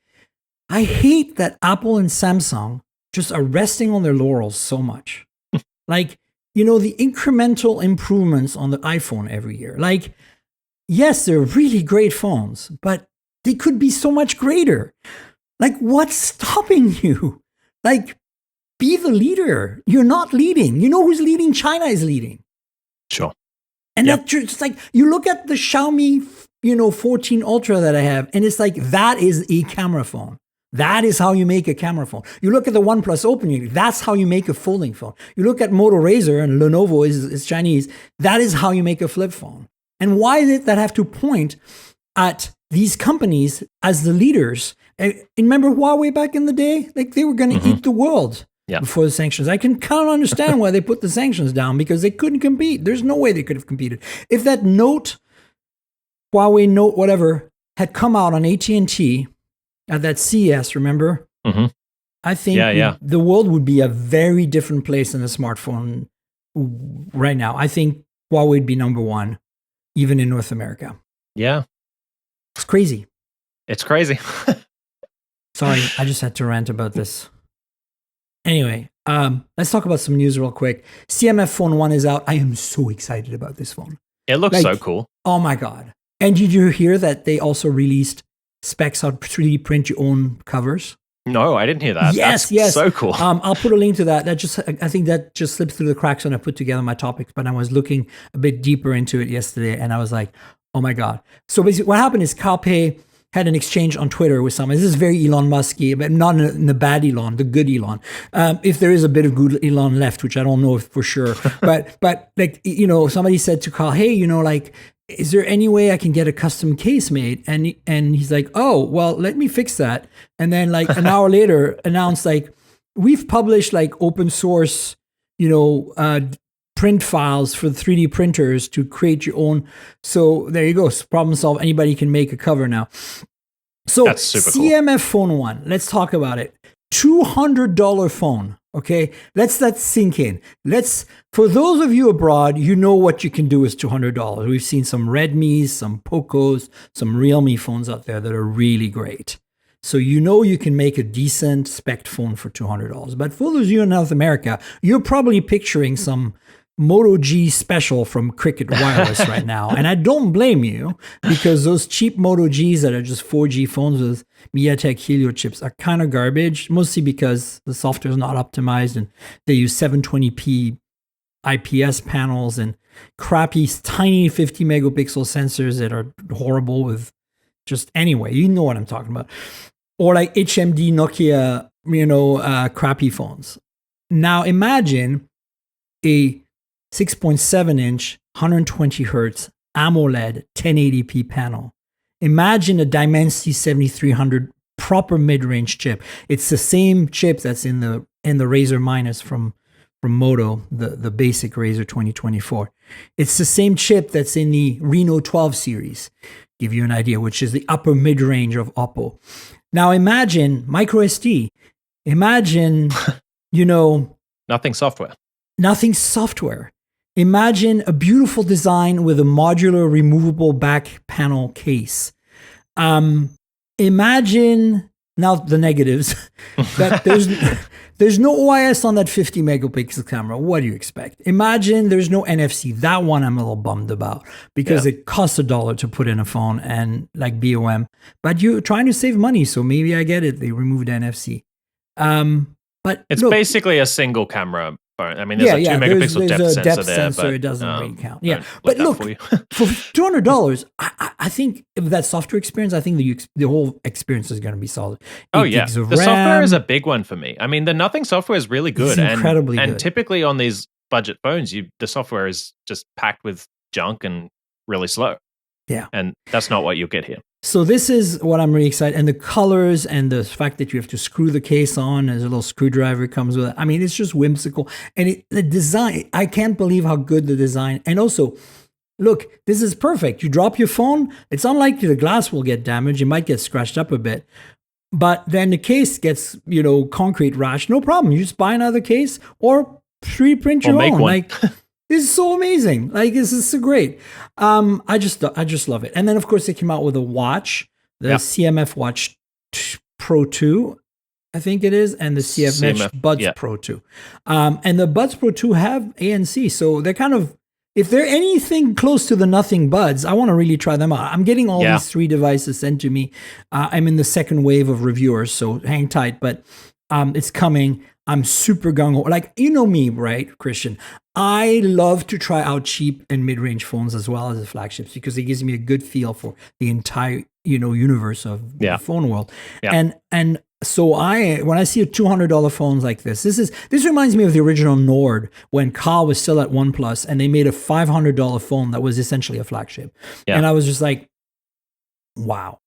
I hate that Apple and Samsung just are resting on their laurels so much. Like, the incremental improvements on the iPhone every year. Like, yes, they're really great phones, but they could be so much greater. Like, what's stopping you? Like, be the leader. You're not leading. You know who's leading? China is leading. Sure. And that's just like, you look at the Xiaomi, 14 Ultra that I have, and it's like, that is a camera phone. That is how you make a camera phone. You look at the OnePlus Open, that's how you make a folding phone. You look at Moto Razr, and Lenovo is Chinese, that is how you make a flip phone. And why did that have to point at these companies as the leaders? And remember Huawei back in the day? Like, they were going to eat the world before the sanctions. I can kind of understand why they put the sanctions down, because they couldn't compete. There's no way they could have competed. If that Huawei Note, whatever, had come out on AT&T, at that CES, remember? I think the world would be a very different place in the smartphone right now. I think Huawei would be number one, even in North America. Yeah. It's crazy. It's crazy. Sorry, I just had to rant about this. Anyway, let's talk about some news real quick. CMF Phone 1 is out. I am so excited about this phone. It looks so cool. Oh my God. And did you hear that they also released specs how to 3D print your own covers? No, I didn't hear that. Yes. So cool. I'll put a link to that. I think that just slipped through the cracks when I put together my topics, but I was looking a bit deeper into it yesterday, and I was like, oh my God. So basically what happened is Calpay had an exchange on Twitter with someone. This is very Elon Musky, but not in the bad Elon, the good Elon. If there is a bit of good Elon left, which I don't know for sure. but like, somebody said to Carl, hey, like, is there any way I can get a custom case made? And he's like, oh, well, let me fix that. And then like an hour later announced like, we've published like open source, print files for 3D printers to create your own. So there you go. Problem solved. Anybody can make a cover now. So that's super cool. CMF Phone 1, let's talk about it. $200 phone. Okay, let's let sink in. For those of you abroad, you know what you can do with $200. We've seen some Redmis, some Pocos, some Realme phones out there that are really great. So you can make a decent spec phone for $200. But for those of you in North America, you're probably picturing some Moto G special from Cricket Wireless right now. And I don't blame you, because those cheap Moto Gs that are just 4G phones with MediaTek Helio chips are kind of garbage, mostly because the software is not optimized and they use 720p IPS panels and crappy tiny 50 megapixel sensors that are horrible with just anyway, you know what I'm talking about. Or like HMD Nokia, crappy phones. Now imagine a 6.7 inch, 120 hertz AMOLED 1080p panel. Imagine a Dimensity 7300 proper mid-range chip. It's the same chip that's in the Razr Minus from Moto, the basic Razr 2024. It's the same chip that's in the Reno 12 series. Give you an idea, which is the upper mid-range of Oppo. Now imagine micro SD. Imagine, Nothing software. Imagine a beautiful design with a modular removable back panel case. Imagine now the negatives that there's no OIS on that 50 megapixel camera. What do you expect? Imagine there's no NFC. That one I'm a little bummed about because it costs $1 to put in a phone and like BOM. But you're trying to save money, so maybe I get it. They removed NFC. But it's look, basically a single camera phone. I mean, there's a 2 megapixel there's depth a sensor there, but it doesn't really count. don't Yeah, let but that look, fool you. for $200, I think if that software experience, I think the whole experience is going to be solid. 8 gigs of The RAM. software is a big one for me. I mean, the Nothing software is really good. It's incredibly and good. typically on these budget phones, the software is just packed with junk and really slow. Yeah. And that's not what you'll get here. So this is what I'm really excited. And the colors and the fact that you have to screw the case on, as a little screwdriver comes with it. I mean, it's just whimsical. And the design, I can't believe how good the design. And also, look, this is perfect. You drop your phone, it's unlikely the glass will get damaged. It might get scratched up a bit. But then the case gets, concrete rash. No problem. You just buy another case or 3D print your own. One. This is so amazing. Like, this is so great. I just love it. And then, of course, they came out with a watch, the CMF Watch Pro 2, I think it is, and the CMF Buds Pro 2. And the Buds Pro 2 have ANC. So they're kind of, if they're anything close to the Nothing Buds, I want to really try them out. I'm getting all these 3 devices sent to me. I'm in the second wave of reviewers, so hang tight. But it's coming. I'm super gung-ho. Like, you know me, right, Christian? I love to try out cheap and mid-range phones as well as the flagships because it gives me a good feel for the entire, universe of the phone world. Yeah. And so when I see a $200 phones like this reminds me of the original Nord when Carl was still at OnePlus and they made a $500 phone that was essentially a flagship. Yeah. And I was just like, wow.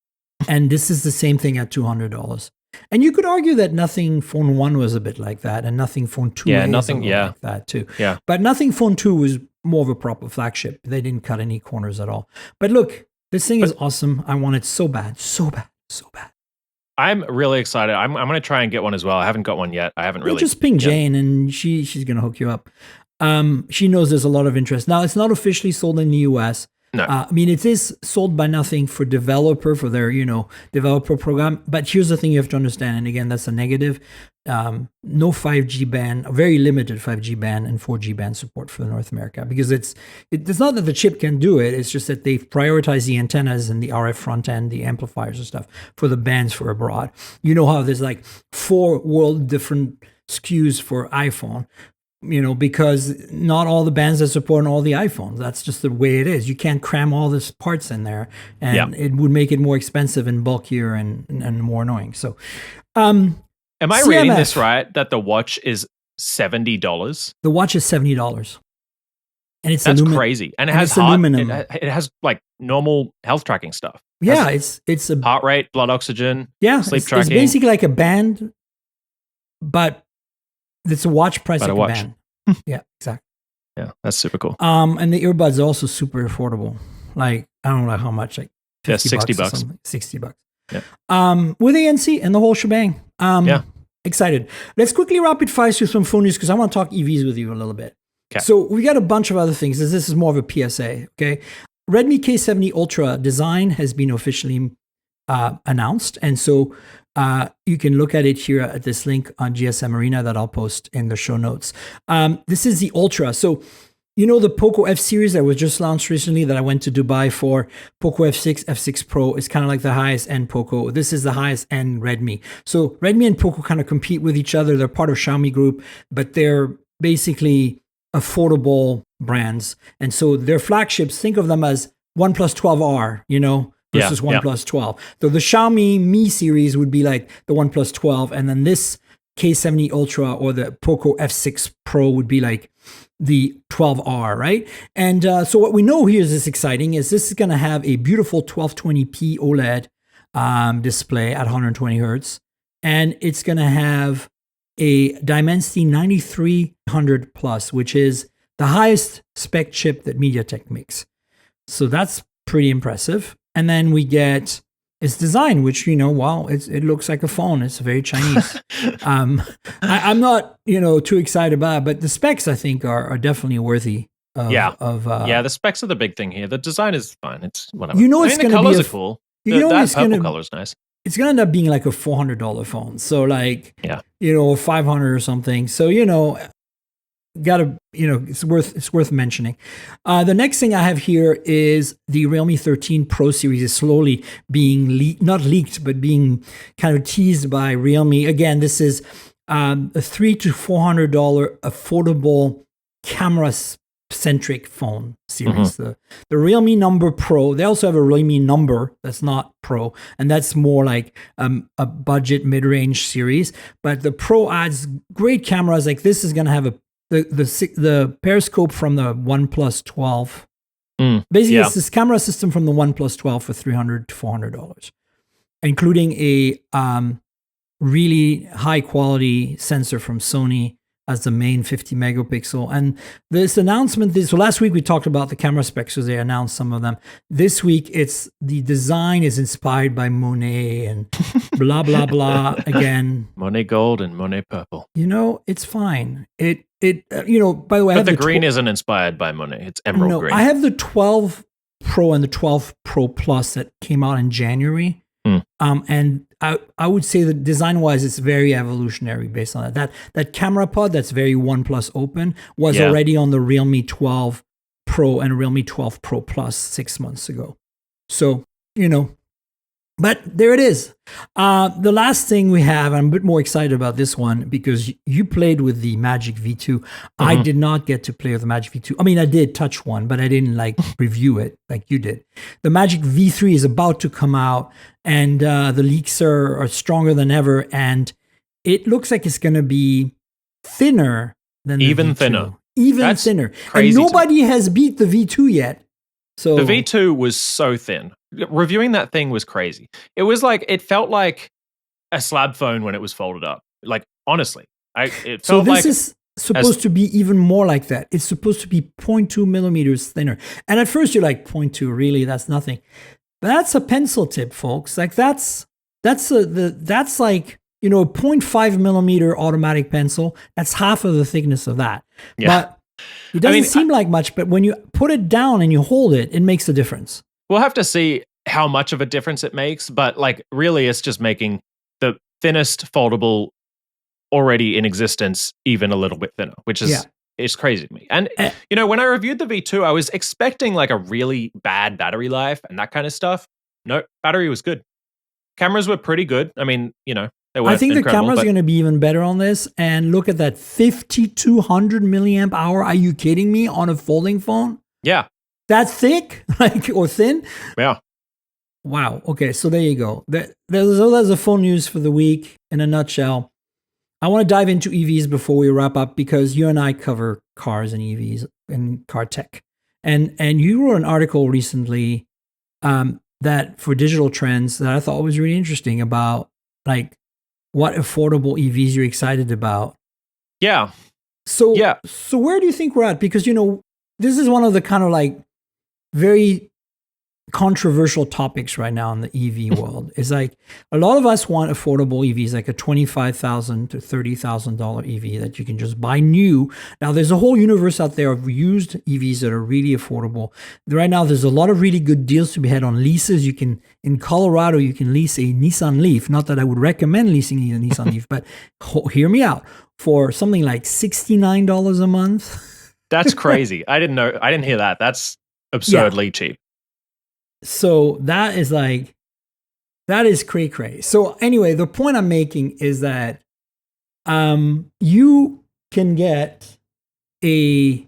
And this is the same thing at $200. And you could argue that Nothing Phone 1 was a bit like that, and Nothing Phone 2 like that too. Yeah. But Nothing Phone 2 was more of a proper flagship. They didn't cut any corners at all. But look, this thing is awesome. I want it so bad, so bad, so bad. I'm really excited. I'm going to try and get one as well. I haven't got one yet. I haven't really. Just ping Jane, and she's going to hook you up. She knows there's a lot of interest. Now, it's not officially sold in the US. No. I mean, it is sold by Nothing for their, developer program. But here's the thing you have to understand. And again, that's a negative. No 5G band, a very limited 5G band and 4G band support for North America. Because it's not that the chip can do it. It's just that they've prioritized the antennas and the RF front end, the amplifiers and stuff for the bands for abroad. You know how there's like 4 world different SKUs for iPhone. Because not all the bands are supporting all the iPhones. That's just the way it is. You can't cram all these parts in there, and it would make it more expensive and bulkier and more annoying. So, am I CMF, reading this right? That the watch is $70? The watch is $70, and it's that's crazy. And it has aluminum. It has like normal health tracking stuff. Yeah, it's a heart rate, blood oxygen. Sleep tracking. It's basically like a band, but it's a watch price like a band. Yeah, exactly. Yeah, that's super cool. And the earbuds are also super affordable. Like, I don't know how much, like $50 $60. $60. Yeah. With ANC and the whole shebang. Excited. Let's quickly rapid fire through some phone news because I want to talk EVs with you a little bit. Okay. So we got a bunch of other things. This is more of a PSA. Okay. Redmi K70 Ultra design has been officially announced. And so you can look at it here at this link on GSM Arena that I'll post in the show notes. This is the Ultra. So, the Poco F series that was just launched recently that I went to Dubai for, Poco F6, F6 Pro is kind of like the highest end Poco. This is the highest end Redmi. So Redmi and Poco kind of compete with each other. They're part of Xiaomi Group, but they're basically affordable brands. And so their flagships, think of them as OnePlus 12R, versus OnePlus 12. So the Xiaomi Mi series would be like the OnePlus 12, and then this K70 Ultra or the Poco F6 Pro would be like the 12R, right? And so what we know here is this exciting is this is going to have a beautiful 1220p OLED display at 120 hertz, and it's going to have a Dimensity 9300 Plus, which is the highest spec chip that MediaTek makes. So that's pretty impressive. And then we get its design, which, it looks like a phone. It's very Chinese. I'm not, too excited about it, but the specs, I think, are definitely worthy Yeah. of Yeah, the specs are the big thing here. The design is fine. It's whatever. you know it's the going to be colors are cool. That it's purple going to color is nice. it's going to end up being like a $400 phone. So like, Yeah. 500 or something. So, gotta, it's worth mentioning. The next thing I have here is the Realme 13 Pro series is slowly being not leaked, but being kind of teased by Realme. Again, this is a $300 to $400 affordable camera centric phone series. The Realme Number Pro. They also have a Realme Number that's not Pro, and that's more like a budget mid-range series. But the Pro adds great cameras. Like this is gonna have the periscope from the OnePlus 12. Basically, it's this camera system from the OnePlus 12 for $300 to $400, including a really high quality sensor from Sony as the main 50 megapixel. And this announcement, so last week we talked about the camera specs, so they announced some of them. This week, the design is inspired by Monet and blah, blah, blah. Again, Monet gold and Monet purple. It's fine. By the way, but the green isn't inspired by Monet. It's emerald green. I have the 12 Pro and the 12 Pro Plus that came out in January. And I would say that design-wise, it's very evolutionary based on that. That camera pod that's very OnePlus open was already on the Realme 12 Pro and Realme 12 Pro Plus 6 months ago. So, but there it is. The last thing we have, I'm a bit more excited about this one because you played with the Magic V2. I did not get to play with the Magic V2. I mean, I did touch one, but I didn't review it like you did. The Magic V3 is about to come out, and the leaks are stronger than ever, and it looks like it's going to be thinner than the V2. Even thinner. And nobody has beat the V2 yet. So the V2 was so thin. Reviewing that thing was crazy. It felt like a slab phone when it was folded up. Like, honestly. So this is supposed to be even more like that. It's supposed to be 0.2 millimeters thinner. And at first you're like, 0.2, really? That's nothing. But that's a pencil tip, folks. Like that's like, a 0.5 millimeter automatic pencil. That's half of the thickness of that. Yeah. But it doesn't seem like much, but when you put it down and you hold it, it makes a difference. We'll have to see how much of a difference it makes, but really it's just making the thinnest foldable already in existence even a little bit thinner, which is crazy to me. And when I reviewed the V2, I was expecting a really bad battery life and that kind of stuff. No, battery was good. Cameras were pretty good. I mean, they were I think the cameras are going to be even better on this. And look at that 5,200 milliamp hour. Are you kidding me? On a folding phone? Yeah. That thick? Or thin? Yeah. Wow. Okay, so there you go. There's the phone news for the week in a nutshell. I want to dive into EVs before we wrap up because you and I cover cars and EVs and car tech. And you wrote an article recently that for Digital Trends that I thought was really interesting about what affordable EVs you're excited about. Yeah. So where do you think we're at? Because this is one of the kind of very controversial topics right now in the EV world. Is a lot of us want affordable EVs, like a $25,000 to $30,000 EV that you can just buy new. Now there's a whole universe out there of used EVs that are really affordable. Right now there's a lot of really good deals to be had on leases. In Colorado, you can lease a Nissan Leaf. Not that I would recommend leasing a Nissan Leaf, but hear me out. For something like $69 a month. That's crazy. I didn't hear that. That's absurdly cheap. So that is cray. So anyway, the point I'm making is that you can get a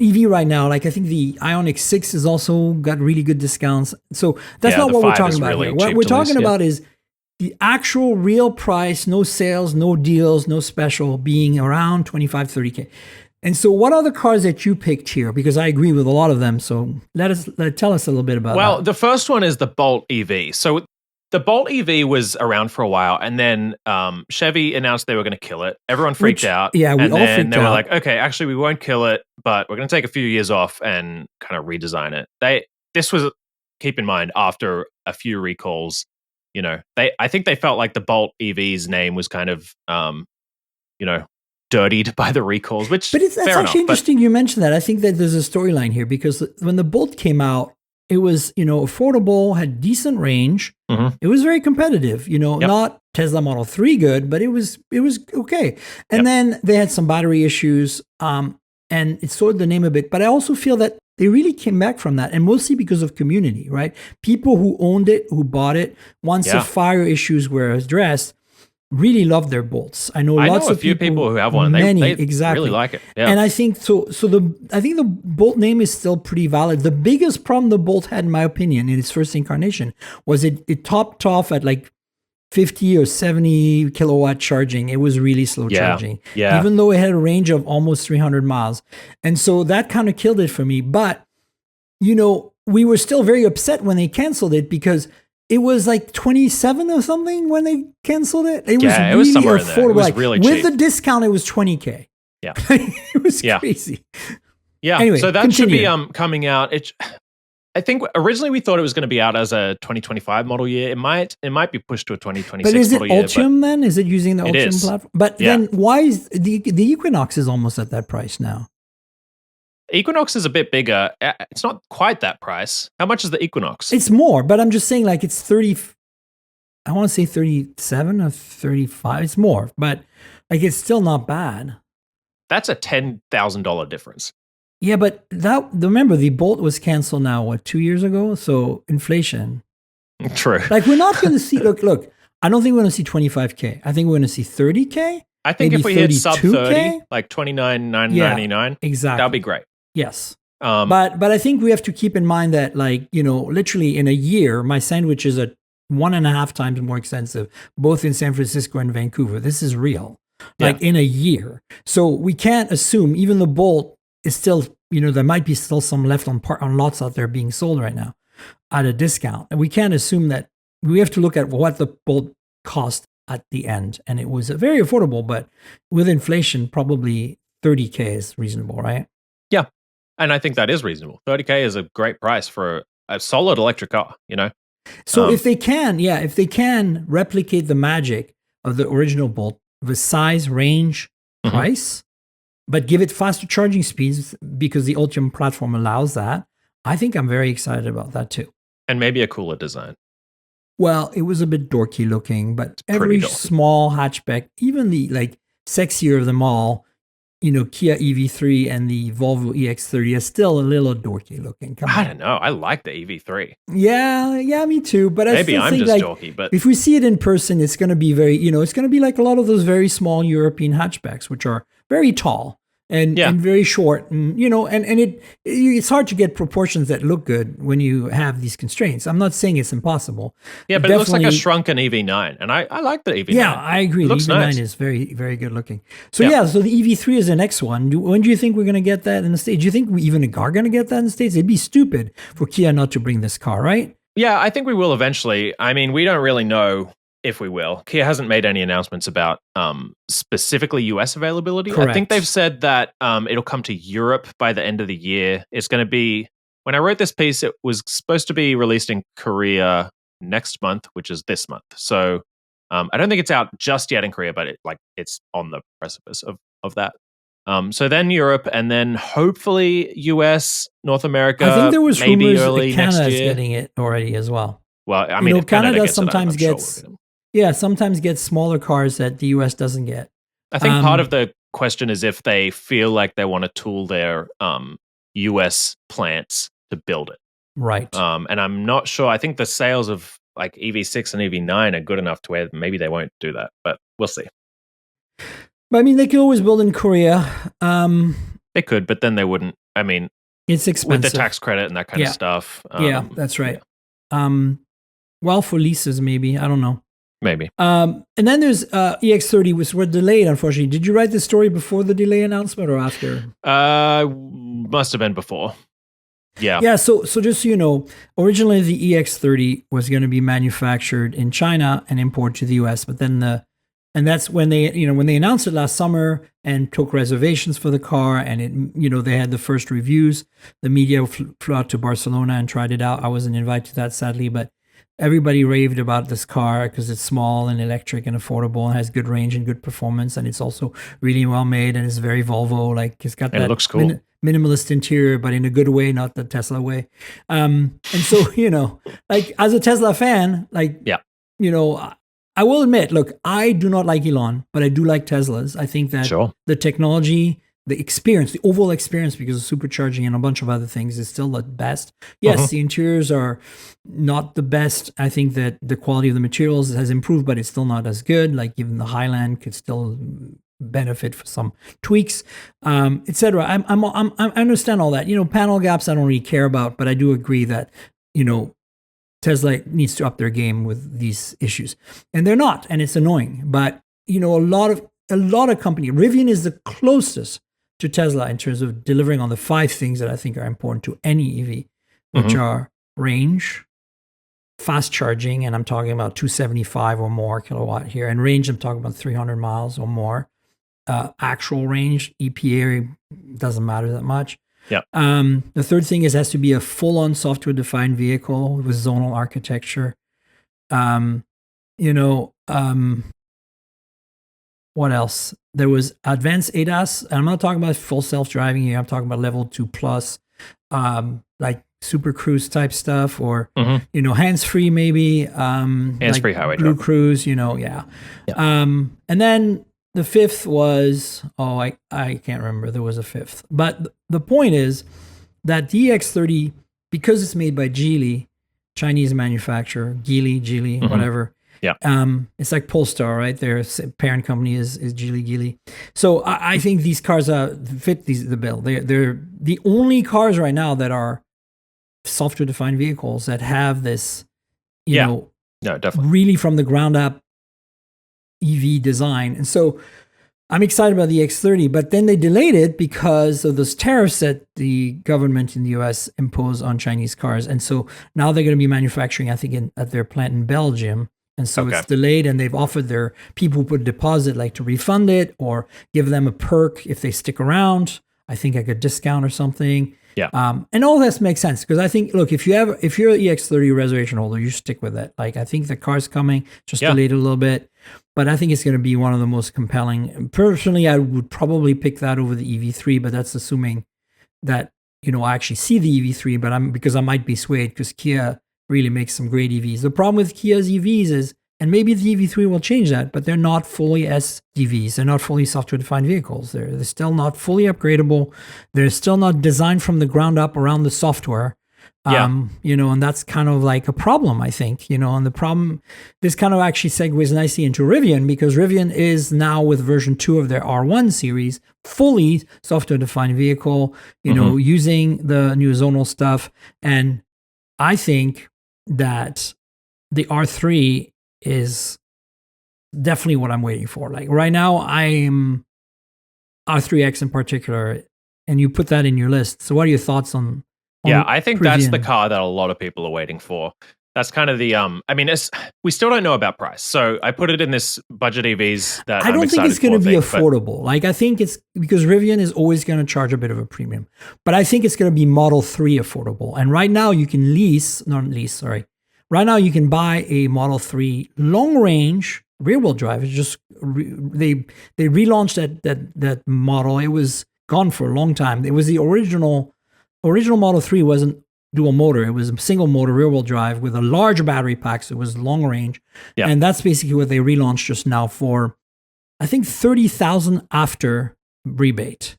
EV right now. I think the Ioniq 6 has also got really good discounts. So that's not what we're talking about here. What we're talking about is the actual real price, no sales, no deals, no special, being around 25, 30K. And so what are the cars that you picked here? Because I agree with a lot of them. So tell us a little bit about that. Well, the first one is the Bolt EV. So the Bolt EV was around for a while, and then Chevy announced they were going to kill it. Everyone freaked out. Yeah, we all freaked out. And then they were like, okay, actually, we won't kill it, but we're going to take a few years off and kind of redesign it. This was, keep in mind, after a few recalls. I think they felt like the Bolt EV's name was kind of, dirtied by the recalls, which But that's fair actually enough. interesting you mentioned that. I think that there's a storyline here because when the Bolt came out, it was, affordable, had decent range. Mhm. It was very competitive, Yep. not Tesla Model 3 good, but it was okay. And Yep. then they had some battery issues, and it soiled the name a bit. But I also feel that they really came back from that, and mostly because of community, right? People who owned it, who bought it, once the Yeah. fire issues were addressed, really loved their Bolts. I know I lots know a of few people who have one. Many, They exactly. really like it. Yeah. And I think so. I think the Bolt name is still pretty valid. The biggest problem the Bolt had, in my opinion, in its first incarnation, was it topped off at like 50 or 70 kilowatt charging. It was really slow charging. Yeah. Even though it had a range of almost 300 miles. And so that kind of killed it for me. But, we were still very upset when they canceled it because it was like 27 or something when they canceled it. It was really somewhere in affordable. there. It was Like, really with cheap. the discount, it was 20K. Yeah. It was Yeah. crazy. Yeah. Anyway, so that continue. should be coming out. I think originally we thought it was going to be out as a 2025 model year. It might be pushed to a 2026 But is it model year. Ultium then? Is it using the It Ultium is. platform? But Yeah. then why is the Equinox is almost at that price now? Equinox is a bit bigger. It's not quite that price. How much is the Equinox? It's more, but I'm just saying like it's 30. I want to say 37 or 35. It's more, but like it's still not bad. That's a $10,000 difference. Yeah, but remember the Bolt was canceled now, what, 2 years ago? So inflation. True. Like we're not going to see, look, I don't think we're going to see 25K. I think we're going to see 30K. I think maybe if we hit sub 30, 32K? like 29,999, Exactly. that'd be great. Yes. But I think we have to keep in mind that, like, literally in a year, my sandwich is 1.5 times more expensive, both in San Francisco and Vancouver. This is real. Like in a year. So we can't assume, even the Bolt is still, there might be still some left on lots out there being sold right now at a discount. And we can't assume that. We have to look at what the Bolt cost at the end. And it was very affordable, but with inflation, probably 30K is reasonable, right? Yeah. And I think that is reasonable. 30K is a great price for a solid electric car, So if they can replicate the magic of the original Bolt, the size, range, price, but give it faster charging speeds because the Ultium platform allows that, I think I'm very excited about that too. And maybe a cooler design. Well, it was a bit dorky looking, but every dorky. small hatchback, even the like sexier of them all, Kia EV3 and the Volvo EX30 is still a little dorky looking. I don't know. I like the EV3. Yeah, me too. But I Maybe still I'm think, just like, dorky, but if we see it in person, it's going to be very, it's going to be like a lot of those very small European hatchbacks, which are very tall and very short, and it's hard to get proportions that look good when you have these constraints. I'm not saying it's impossible. yeah, but it looks like a shrunken EV9, and I like the EV9. Yeah, I agree. It The looks EV9 nice. is very, very good looking. So so the EV3 is the next one. When do you think we're going to get that in the States? Do you think we even are going to get that in the States? It'd be stupid for Kia not to bring this car, right? Yeah, I think we will eventually. I mean, we don't really know if we will. Kia hasn't made any announcements about specifically US availability. Correct. I think they've said that it'll come to Europe by the end of the year. It's going to be, when I wrote this piece, it was supposed to be released in Korea next month, which is this month. So I don't think it's out just yet in Korea, but it's on the precipice of that. So then Europe, and then hopefully US, North America. I think there was maybe rumors early that next Canada's year. getting it already as well. Well, I mean, if Canada gets sometimes it, I'm gets sure we'll sometimes gets smaller cars that the US doesn't get. I think part of the question is if they feel like they want to tool their US plants to build it. Right. And I'm not sure. I think the sales of like EV6 and EV9 are good enough to where maybe they won't do that, but we'll see. But I mean, they can always build in Korea. They could, but then they wouldn't. I mean, it's expensive with the tax credit and that kind of stuff. Yeah, that's right. Well, for leases, maybe. I don't know. Maybe. And then there's EX30, which were delayed, unfortunately. Did you write the story before the delay announcement or after? Must have been before. Yeah. Yeah, so just so you know, originally the EX30 was going to be manufactured in China and imported to the US, but then and that's when they announced it last summer and took reservations for the car, and it they had the first reviews. The media flew out to Barcelona and tried it out. I wasn't invited to that, sadly, but everybody raved about this car because it's small and electric and affordable and has good range and good performance, and it's also really well made and it's very Volvo. Like it's got And it that looks cool. minimalist interior, but in a good way, not the Tesla way. And so like as a Tesla fan, like Yeah. I will admit, look, I do not like Elon, but I do like Teslas. I think that Sure. the technology, the experience, the overall experience, because of supercharging and a bunch of other things, is still the best. Yes, the interiors are not the best. I think that the quality of the materials has improved, but it's still not as good. Like even the Highland could still benefit for some tweaks, etc. I understand all that. Panel gaps I don't really care about, but I do agree that Tesla needs to up their game with these issues, and they're not, and it's annoying. But a lot of company, Rivian is the closest to Tesla in terms of delivering on the 5 things that I think are important to any EV, which are range, fast charging, and I'm talking about 275 or more kilowatt here, and range I'm talking about 300 miles or more. Actual range, EPA doesn't matter that much. Yeah. The third thing is it has to be a full-on software-defined vehicle with zonal architecture. What else? There was advanced ADAS, and I'm not talking about full self-driving here. I'm talking about level 2 plus, like Super Cruise type stuff, or hands-free maybe. Hands-free like highway Blue driver. Cruise, yeah. And then the fifth was, I can't remember. There was a fifth. But the point is that the EX30, because it's made by Geely, Chinese manufacturer, Geely, whatever. Yeah. It's like Polestar, right? Their parent company is Geely. So I think these cars fit the bill. They're the only cars right now that are software-defined vehicles that have this, no, definitely, really from the ground up EV design. And so I'm excited about the X30, but then they delayed it because of those tariffs that the government in the US imposed on Chinese cars. And so now they're going to be manufacturing, I think, at their plant in Belgium. And so it's delayed, and they've offered their people who put a deposit like to refund it or give them a perk if they stick around. I think like a discount or something. Yeah. And all this makes sense because I think, look, if you're an EX30 reservation holder, you stick with it. Like I think the car's coming, just delayed a little bit, but I think it's going to be one of the most compelling. Personally, I would probably pick that over the EV3, but that's assuming that I actually see the EV3. Because I might be swayed because Kia really makes some great EVs. The problem with Kia's EVs is, and maybe the EV3 will change that, but they're not fully SDVs. They're not fully software-defined vehicles. They're still not fully upgradable. They're still not designed from the ground up around the software. And that's kind of like a problem, I think. And the problem, this kind of actually segues nicely into Rivian, because Rivian is now with version 2 of their R1 series, fully software-defined vehicle, using the new zonal stuff. And I think that the R3 is definitely what I'm waiting for. Like right now, I am R3X in particular, and you put that in your list. So what are your thoughts on I think Rivian? That's the car that a lot of people are waiting for. That's kind of the, we still don't know about price. So I put it in this budget EVs that I don't think it's going to be affordable. But like I think it's because Rivian is always going to charge a bit of a premium, but I think it's going to be Model 3 affordable. And right now you can Right now you can buy a Model 3 long range rear wheel drive. It's just they relaunched that model. It was gone for a long time. It was the original Model 3 wasn't dual motor. It was a single motor rear wheel drive with a large battery pack. So it was long range. Yeah. And that's basically what they relaunched just now for, I think, 30,000 after rebate.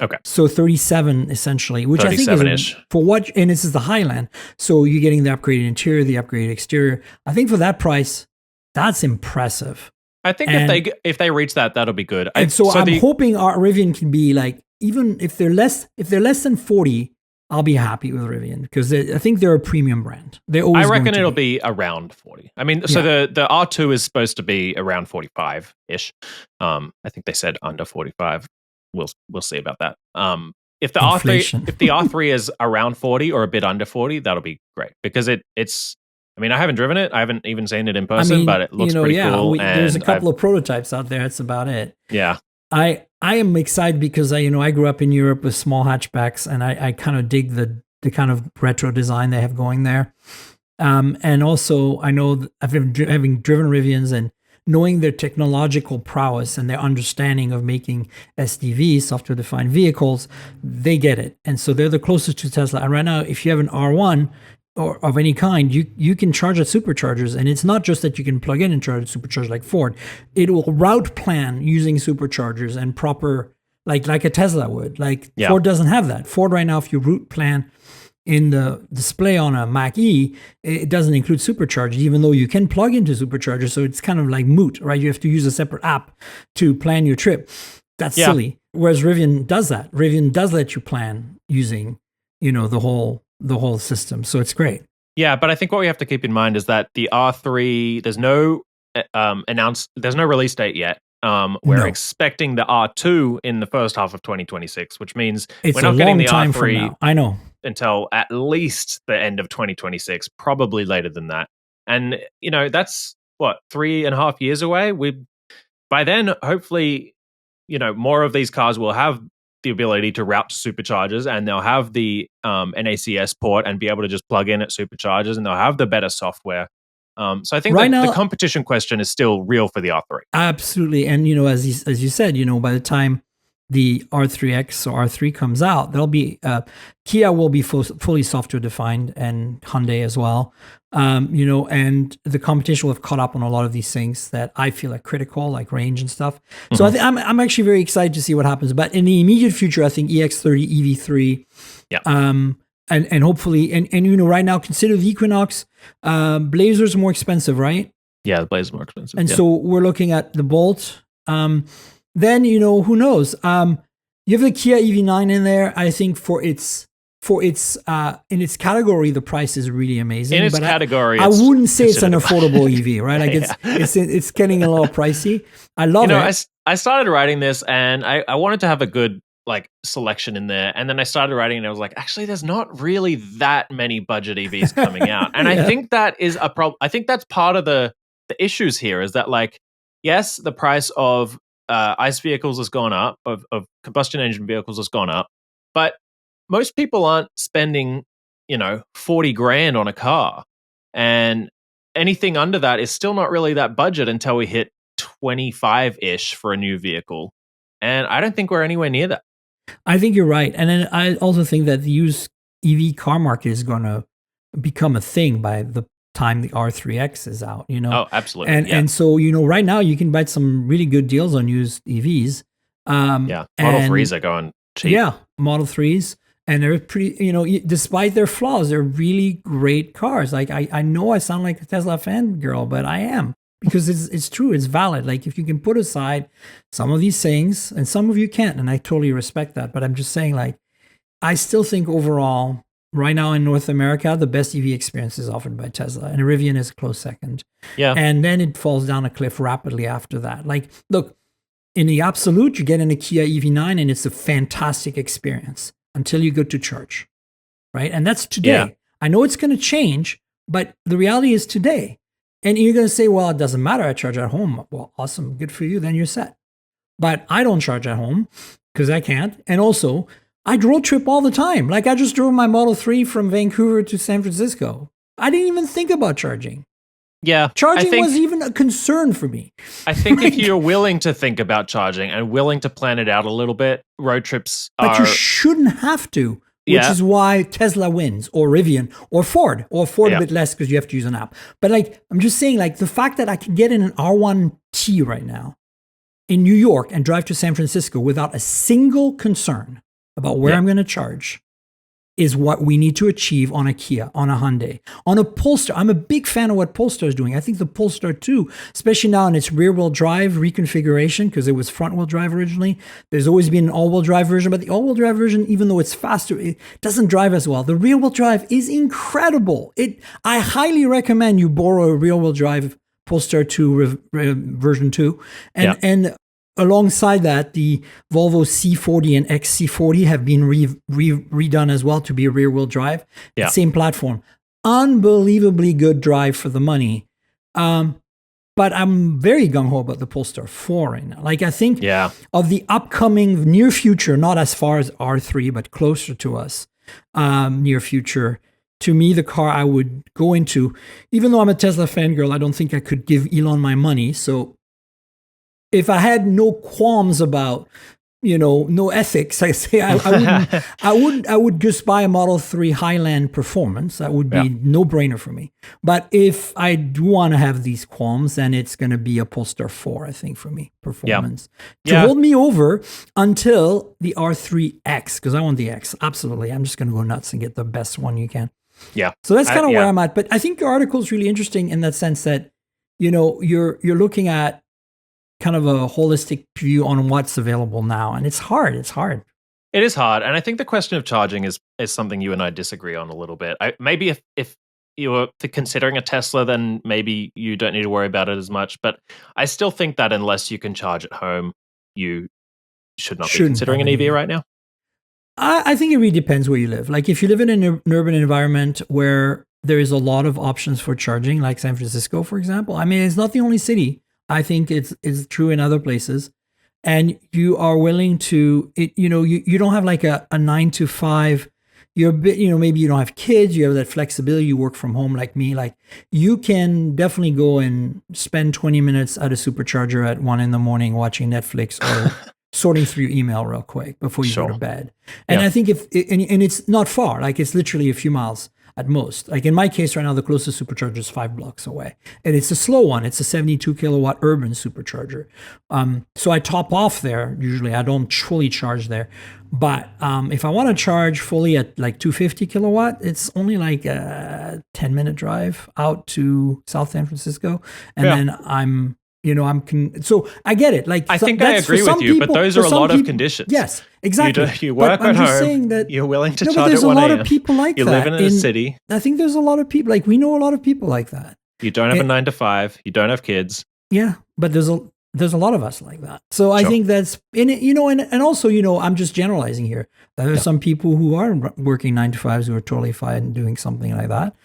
Okay. So 37 essentially, which I think is for what, and this is the Highland. So you're getting the upgraded interior, the upgraded exterior. I think for that price, that's impressive. I think if they reach that, that'll be good. I'm hoping our Rivian can be like, even if they're less than 40, I'll be happy with Rivian because I think they're a premium brand. I reckon it'll be around 40. I mean, so the R2 is supposed to be around 45-ish. I think they said under 45. We'll see about that. If the R3 is around 40 or a bit under 40, that'll be great because it's. I mean, I haven't driven it. I haven't even seen it in person, but it looks pretty cool. There's a couple of prototypes out there. That's about it. Yeah. I am excited because I grew up in Europe with small hatchbacks, and I kind of dig the kind of retro design they have going there. And also, I know having driven Rivians and knowing their technological prowess and their understanding of making SDVs, software-defined vehicles, they get it. And so they're the closest to Tesla. And right now, if you have an R1 or of any kind, you can charge at superchargers. And it's not just that you can plug in and charge at superchargers like Ford. It will route plan using superchargers and proper, like a Tesla would. Like Ford doesn't have that. Ford right now, if you route plan in the display on a Mach-E, it doesn't include superchargers, even though you can plug into superchargers. So it's kind of like moot, right? You have to use a separate app to plan your trip. That's silly. Whereas Rivian does that. Rivian does let you plan using, the whole system. So it's great. Yeah, but I think what we have to keep in mind is that the R3, there's no release date yet. We're expecting the R2 in the first half of 2026, which means it's we're not getting the time R3 from now. I know. Until at least the end of 2026, probably later than that. And, that's 3.5 years away. By then, hopefully, more of these cars will have the ability to route to superchargers, and they'll have the NACS port and be able to just plug in at superchargers, and they'll have the better software. So I think the competition question is still real for the R3. Absolutely. And, as you said, by the time the R3X or R3 comes out, there'll be Kia will be fully software defined, and Hyundai as well. And the competition will have caught up on a lot of these things that I feel are critical, like range and stuff. Mm-hmm. So I'm actually very excited to see what happens. But in the immediate future, I think EX30, EV3, and hopefully, and right now, consider the Equinox. Blazer's more expensive, right? Yeah, the Blazer's more expensive. And so we're looking at the Bolt. Then, who knows? You have the Kia EV9 in there. I think for its in its category, the price is really amazing. In its category, I wouldn't say it's an affordable EV, right? Like it's getting a little pricey. I love it. I started writing this, and I wanted to have a good selection in there, and then I started writing, and I was like, actually, there's not really that many budget EVs coming out, and I think that is a problem. I think that's part of the issues here is that yes, the price of ICE vehicles has gone up, of combustion engine vehicles has gone up, but most people aren't spending, 40 grand on a car, and anything under that is still not really that budget until we hit 25-ish for a new vehicle. And I don't think we're anywhere near that. I think you're right. And then I also think that the used EV car market is going to become a thing by the time the R3X is out, Oh, absolutely. And so, right now you can buy some really good deals on used EVs. Model 3s are going cheap. Yeah, Model 3s. And they're pretty, despite their flaws, they're really great cars. Like, I know I sound like a Tesla fangirl, but I am. Because it's true, it's valid. Like, if you can put aside some of these things, and some of you can't, and I totally respect that. But I'm just saying, I still think overall, right now in North America, the best EV experience is offered by Tesla, and Rivian is a close second. Yeah. And then it falls down a cliff rapidly after that. Look, in the absolute, you get in a Kia EV9, and it's a fantastic experience until you go to charge, right? And that's today. Yeah. I know it's going to change, but the reality is today. And you're going to say, well, it doesn't matter. I charge at home. Well, awesome. Good for you. Then you're set. But I don't charge at home because I can't. And also, I road trip all the time. I just drove my Model 3 from Vancouver to San Francisco. I didn't even think about charging. Yeah. Charging was even a concern for me. I think if you're willing to think about charging and willing to plan it out a little bit, road trips are... But you shouldn't have to. Which is why Tesla wins, or Rivian, or Ford a bit less because you have to use an app. But I'm just saying, the fact that I can get in an R1T right now in New York and drive to San Francisco without a single concern about where I'm going to charge is what we need to achieve on a Kia, on a Hyundai, on a Polestar. I'm a big fan of what Polestar is doing. I think the Polestar 2, especially now in its rear-wheel drive reconfiguration, because it was front-wheel drive originally. There's always been an all-wheel drive version, but the all-wheel drive version, even though it's faster, it doesn't drive as well. The rear-wheel drive is incredible. I highly recommend you borrow a rear-wheel drive Polestar 2 version 2. And alongside that, the Volvo C40 and XC40 have been redone as well to be a rear-wheel drive. Yeah. Same platform. Unbelievably good drive for the money. But I'm very gung-ho about the Polestar 4 right now. I think of the upcoming near future, not as far as R3, but closer to us, near future to me, the car I would go into, even though I'm a Tesla fangirl, I don't think I could give Elon my money. So if I had no qualms about, no ethics, I say I would just buy a Model 3 Highland Performance. That would be no brainer for me. But if I do want to have these qualms, then it's going to be a Polestar 4, I think, for me, performance. To hold me over until the R3X, because I want the X. Absolutely. I'm just going to go nuts and get the best one you can. Yeah. So that's kind of where I'm at. But I think your article is really interesting in that sense that, you're looking at kind of a holistic view on what's available now. And it's hard. It is hard. And I think the question of charging is something you and I disagree on a little bit. Maybe if you're considering a Tesla, then maybe you don't need to worry about it as much. But I still think that unless you can charge at home, you should not be considering an EV right now. I think it really depends where you live. Like if you live in an urban environment where there is a lot of options for charging, like San Francisco, for example. I mean, it's not the only city. I think it's true in other places. And you are willing to, you don't have like a 9 to 5. You're a bit, maybe you don't have kids. You have that flexibility. You work from home like me. Like you can definitely go and spend 20 minutes at a supercharger at 1 a.m. watching Netflix or sorting through your email real quick before you go to bed. And I think and it's not far, like it's literally a few miles at most. Like in my case right now, the closest supercharger is 5 blocks away. And it's a slow one. It's a 72 kilowatt urban supercharger. So I top off there. Usually I don't fully charge there. But if I want to charge fully at like 250 kilowatt, it's only like a 10-minute drive out to South San Francisco. And then so I get it. Like I think I agree with you, but those are a lot of conditions. Yes, exactly. You work at home. You're willing to charge at 1 a.m. There's a lot of people like that. You live in a city. I think there's a lot of people. Like we know a lot of people like that. You don't have a 9 to 5. You don't have kids. Yeah, but there's a lot of us like that. So I think that's in it. And also I'm just generalizing here. There are some people who are working 9 to 5s who are totally fine doing something like that,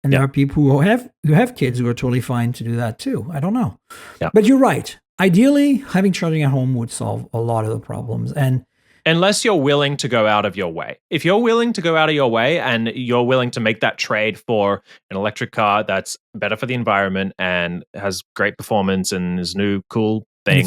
and there are people who have kids who are totally fine to do that too. I don't know, but you're right. Ideally, having charging at home would solve a lot of the problems, and unless you're willing to go out of your way. If you're willing to go out of your way and you're willing to make that trade for an electric car that's better for the environment and has great performance and is new cool thing, and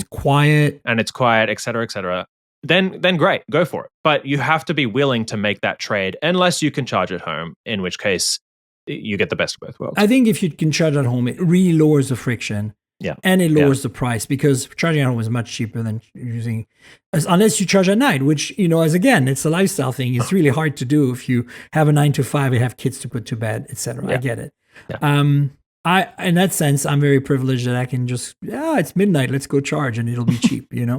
it's quiet, et cetera, then great, go for it. But you have to be willing to make that trade unless you can charge at home, in which case you get the best of both worlds. I think if you can charge at home, it really lowers the friction. Yeah. And it lowers the price because charging at home is much cheaper than using, unless you charge at night, which, it's a lifestyle thing. It's really hard to do if you have a 9 to 5 and have kids to put to bed, etc. I get it. Yeah. In that sense, I'm very privileged that I can just, it's midnight, let's go charge and it'll be cheap, If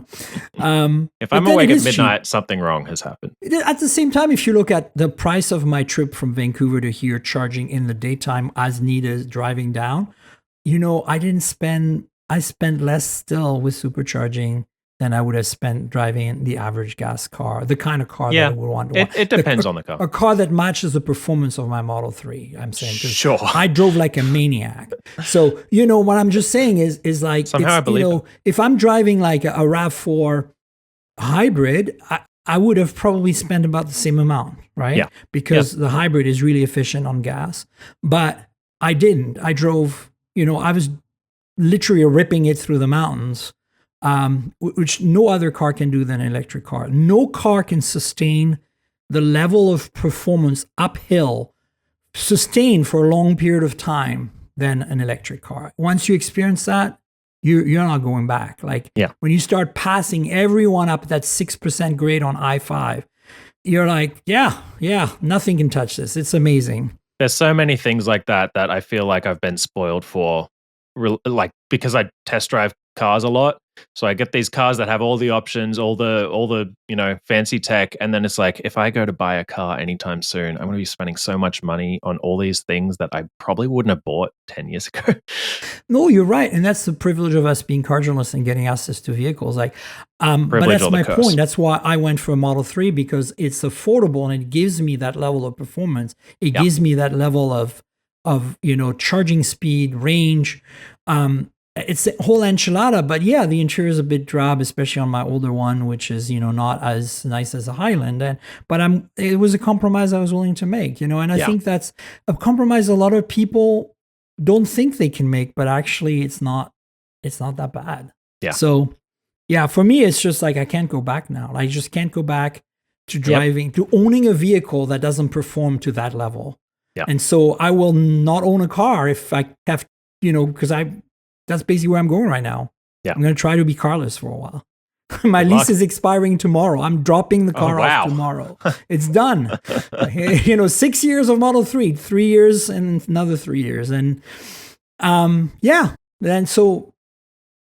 I'm awake at midnight, something wrong has happened. At the same time, if you look at the price of my trip from Vancouver to here, charging in the daytime as needed, driving down, I spent less still with supercharging than I would have spent driving the average gas car, the kind of car that I would want to want. It depends on the car. A car that matches the performance of my Model 3, I'm saying. Sure. I drove like a maniac. So, what I'm just saying is like, somehow I believe it. If I'm driving like a RAV4 hybrid, I would have probably spent about the same amount, right? Yeah. Because the hybrid is really efficient on gas. But I didn't. I drove, I was literally ripping it through the mountains. Which no other car can do than an electric car. No car can sustain the level of performance uphill, sustained for a long period of time than an electric car. Once you experience that, you're not going back. Like when you start passing everyone up that 6% grade on I-5, you're like, nothing can touch this. It's amazing. There's so many things like that I feel like I've been spoiled for, like because I test drive cars a lot. So I get these cars that have all the options, all the fancy tech, and then it's like if I go to buy a car anytime soon, I'm going to be spending so much money on all these things that I probably wouldn't have bought 10 years ago. No, you're right, and that's the privilege of us being car journalists and getting access to vehicles. Like, but that's my point. That's why I went for a Model 3 because it's affordable and it gives me that level of performance. It gives me that level of charging speed, range. it's a whole enchilada. But yeah, the interior is a bit drab, especially on my older one, which is, not as nice as a Highland. But it was a compromise I was willing to make, and I think that's a compromise a lot of people don't think they can make, but actually it's not that bad. Yeah. So yeah, for me, it's just like I can't go back now. I just can't go back to driving, to owning a vehicle that doesn't perform to that level. Yeah. And so I will not own a car if I have, because that's basically where I'm going right now. Yeah. I'm going to try to be carless for a while. My lease is expiring tomorrow. I'm dropping the car off tomorrow. It's done. 6 years of Model 3, 3 years and another 3 years. And and so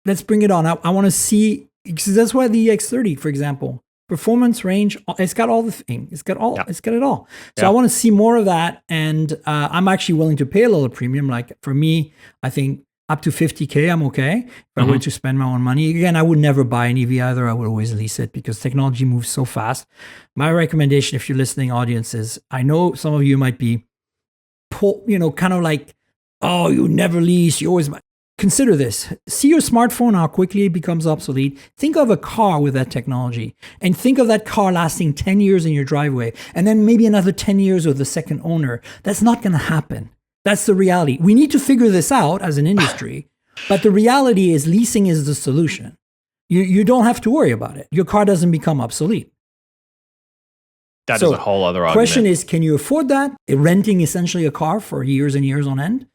let's bring it on. I want to see, because that's why the EX30, for example, performance, range, it's got all the things. It's got it all. So I want to see more of that. And I'm actually willing to pay a little premium. Like for me, I think up to 50K, I'm okay. If I were to spend my own money. Again, I would never buy an EV either. I would always lease it because technology moves so fast. My recommendation, if you're listening, audience, is I know some of you might be, kind of like, oh, you never lease. You always buy. Consider this. See your smartphone, how quickly it becomes obsolete. Think of a car with that technology and think of that car lasting 10 years in your driveway and then maybe another 10 years with the second owner. That's not going to happen. That's the reality. We need to figure this out as an industry, but the reality is leasing is the solution. You don't have to worry about it. Your car doesn't become obsolete. That is a whole other argument. The question is, can you afford that? Renting essentially a car for years and years on end?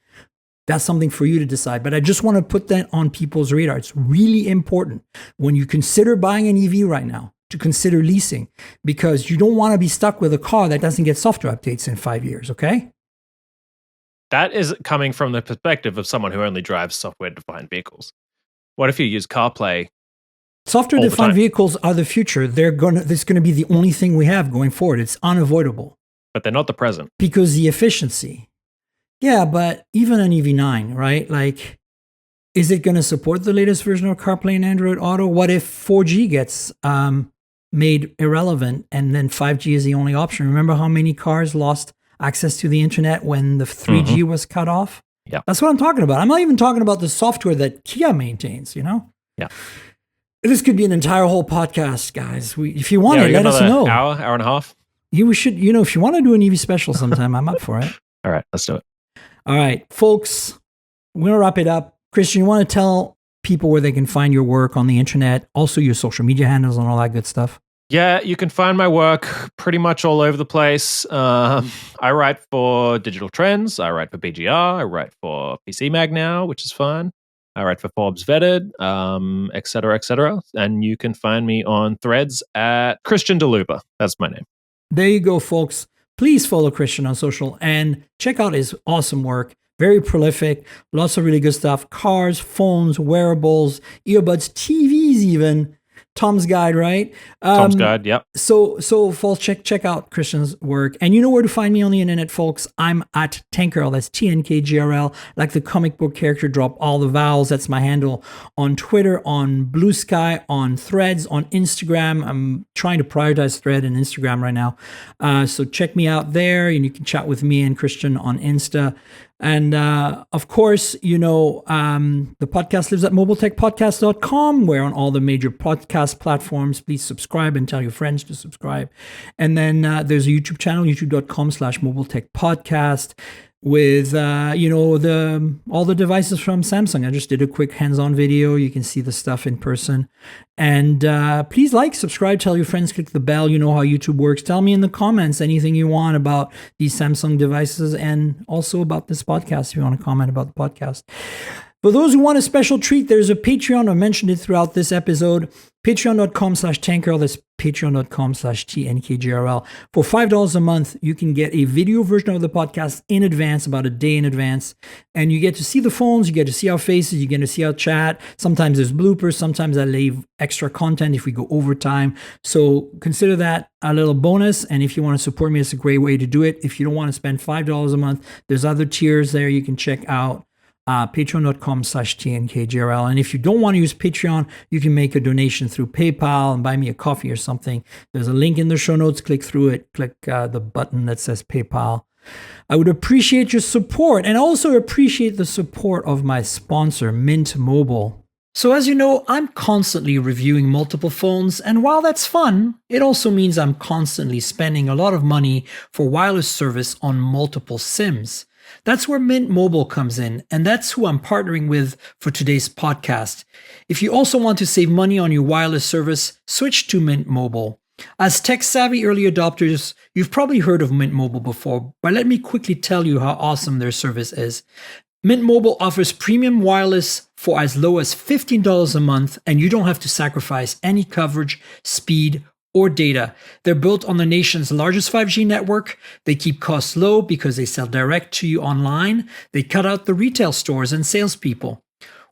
That's something for you to decide. But I just want to put that on people's radar. It's really important when you consider buying an EV right now to consider leasing, because you don't want to be stuck with a car that doesn't get software updates in 5 years, okay? That is coming from the perspective of someone who only drives software-defined vehicles. What if you use CarPlay? Software-defined vehicles are the future. This is going to be the only thing we have going forward. It's unavoidable. But they're not the present. Because the efficiency. Yeah, but even an EV9, right? Like, is it going to support the latest version of CarPlay and Android Auto? What if 4G gets made irrelevant and then 5G is the only option? Remember how many cars lost access to the internet when the 3G was cut off? Yeah. That's what I'm talking about. I'm not even talking about the software that Kia maintains, Yeah. This could be an entire whole podcast, guys. If you want to, let us know. Hour and a half. We should, if you want to do an EV special sometime, I'm up for it. All right, let's do it. All right, folks, we're going to wrap it up. Christian, you want to tell people where they can find your work on the internet, also your social media handles and all that good stuff? Yeah, you can find my work pretty much all over the place. I write for Digital Trends. I write for BGR. I write for PC Mag now, which is fun. I write for Forbes Vetted, et cetera, et cetera. And you can find me on Threads at Christian DeLuba. That's my name. There you go, folks. Please follow Christian on social and check out his awesome work. Very prolific, lots of really good stuff. Cars, phones, wearables, earbuds, TVs even. Tom's Guide, right? Tom's Guide, yep. So folks, check out Christian's work. And you know where to find me on the internet, folks. I'm at Tankrl, that's TNKGRL, like the comic book character, drop all the vowels. That's my handle on Twitter, on Blue Sky, on Threads, on Instagram. I'm trying to prioritize Thread and Instagram right now. So check me out there, and you can chat with me and Christian on Insta. And of course, the podcast lives at mobiletechpodcast.com. We're on all the major podcast platforms. Please subscribe and tell your friends to subscribe. And then there's a YouTube channel, youtube.com/mobiletechpodcast, with all the devices from Samsung. I just did a quick hands-on video. You can see the stuff in person. And please like, subscribe, tell your friends, click the bell. You know how YouTube works. Tell me in the comments anything you want about these Samsung devices and also about this podcast if you want to comment about the podcast. For those who want a special treat, there's a Patreon. I mentioned it throughout this episode. Patreon.com/Tankrl. That's patreon.com/TNKGRL. For $5 a month, you can get a video version of the podcast in advance, about a day in advance. And you get to see the phones, you get to see our faces, you get to see our chat. Sometimes there's bloopers, sometimes I leave extra content if we go over time. So consider that a little bonus. And if you want to support me, it's a great way to do it. If you don't want to spend $5 a month, there's other tiers there you can check out. Patreon.com/TNKGRL. And if you don't want to use Patreon, you can make a donation through PayPal and buy me a coffee or something. There's a link in the show notes. Click through it. Click the button that says PayPal. I would appreciate your support and also appreciate the support of my sponsor, Mint Mobile. So as you know, I'm constantly reviewing multiple phones, and while that's fun, it also means I'm constantly spending a lot of money for wireless service on multiple SIMs. That's where Mint Mobile comes in, and that's who I'm partnering with for today's podcast. If you also want to save money on your wireless service, switch to Mint Mobile. As tech-savvy early adopters, you've probably heard of Mint Mobile before, but let me quickly tell you how awesome their service is. Mint Mobile offers premium wireless for as low as $15 a month, and you don't have to sacrifice any coverage, speed, or data. They're built on the nation's largest 5G network. They keep costs low because they sell direct to you online. They cut out the retail stores and salespeople.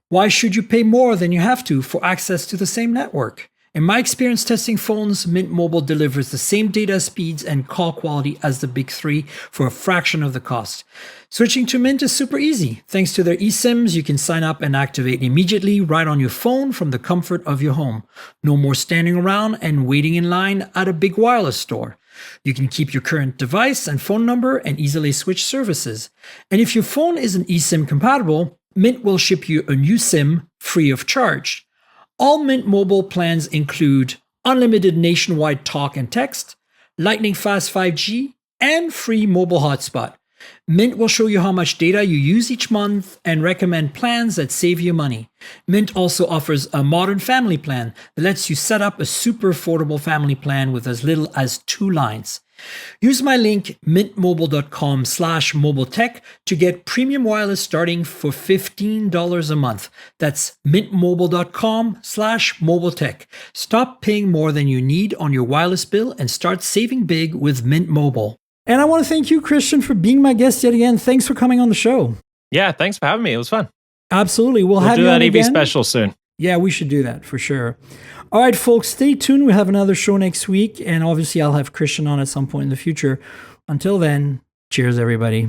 Why should you pay more than you have to for access to the same network? In my experience testing phones, Mint Mobile delivers the same data speeds and call quality as the big three for a fraction of the cost. Switching to Mint is super easy. Thanks to their eSIMs, you can sign up and activate immediately right on your phone from the comfort of your home. No more standing around and waiting in line at a big wireless store. You can keep your current device and phone number and easily switch services. And if your phone isn't eSIM compatible, Mint will ship you a new SIM free of charge. All Mint Mobile plans include unlimited nationwide talk and text, lightning fast 5G, and free mobile hotspot. Mint will show you how much data you use each month and recommend plans that save you money. Mint also offers a modern family plan that lets you set up a super affordable family plan with as little as 2 lines. Use my link mintmobile.com/mobiletech to get premium wireless starting for $15 a month. That's mintmobile.com/mobiletech. Stop paying more than you need on your wireless bill and start saving big with Mint Mobile. And I want to thank you, Christian, for being my guest yet again. Thanks for coming on the show. Yeah, thanks for having me. It was fun. Absolutely. We'll have do you that on EV again. special soon. Yeah, we should do that for sure. All right, folks, stay tuned. We'll have another show next week. And obviously, I'll have Christian on at some point in the future. Until then, cheers, everybody.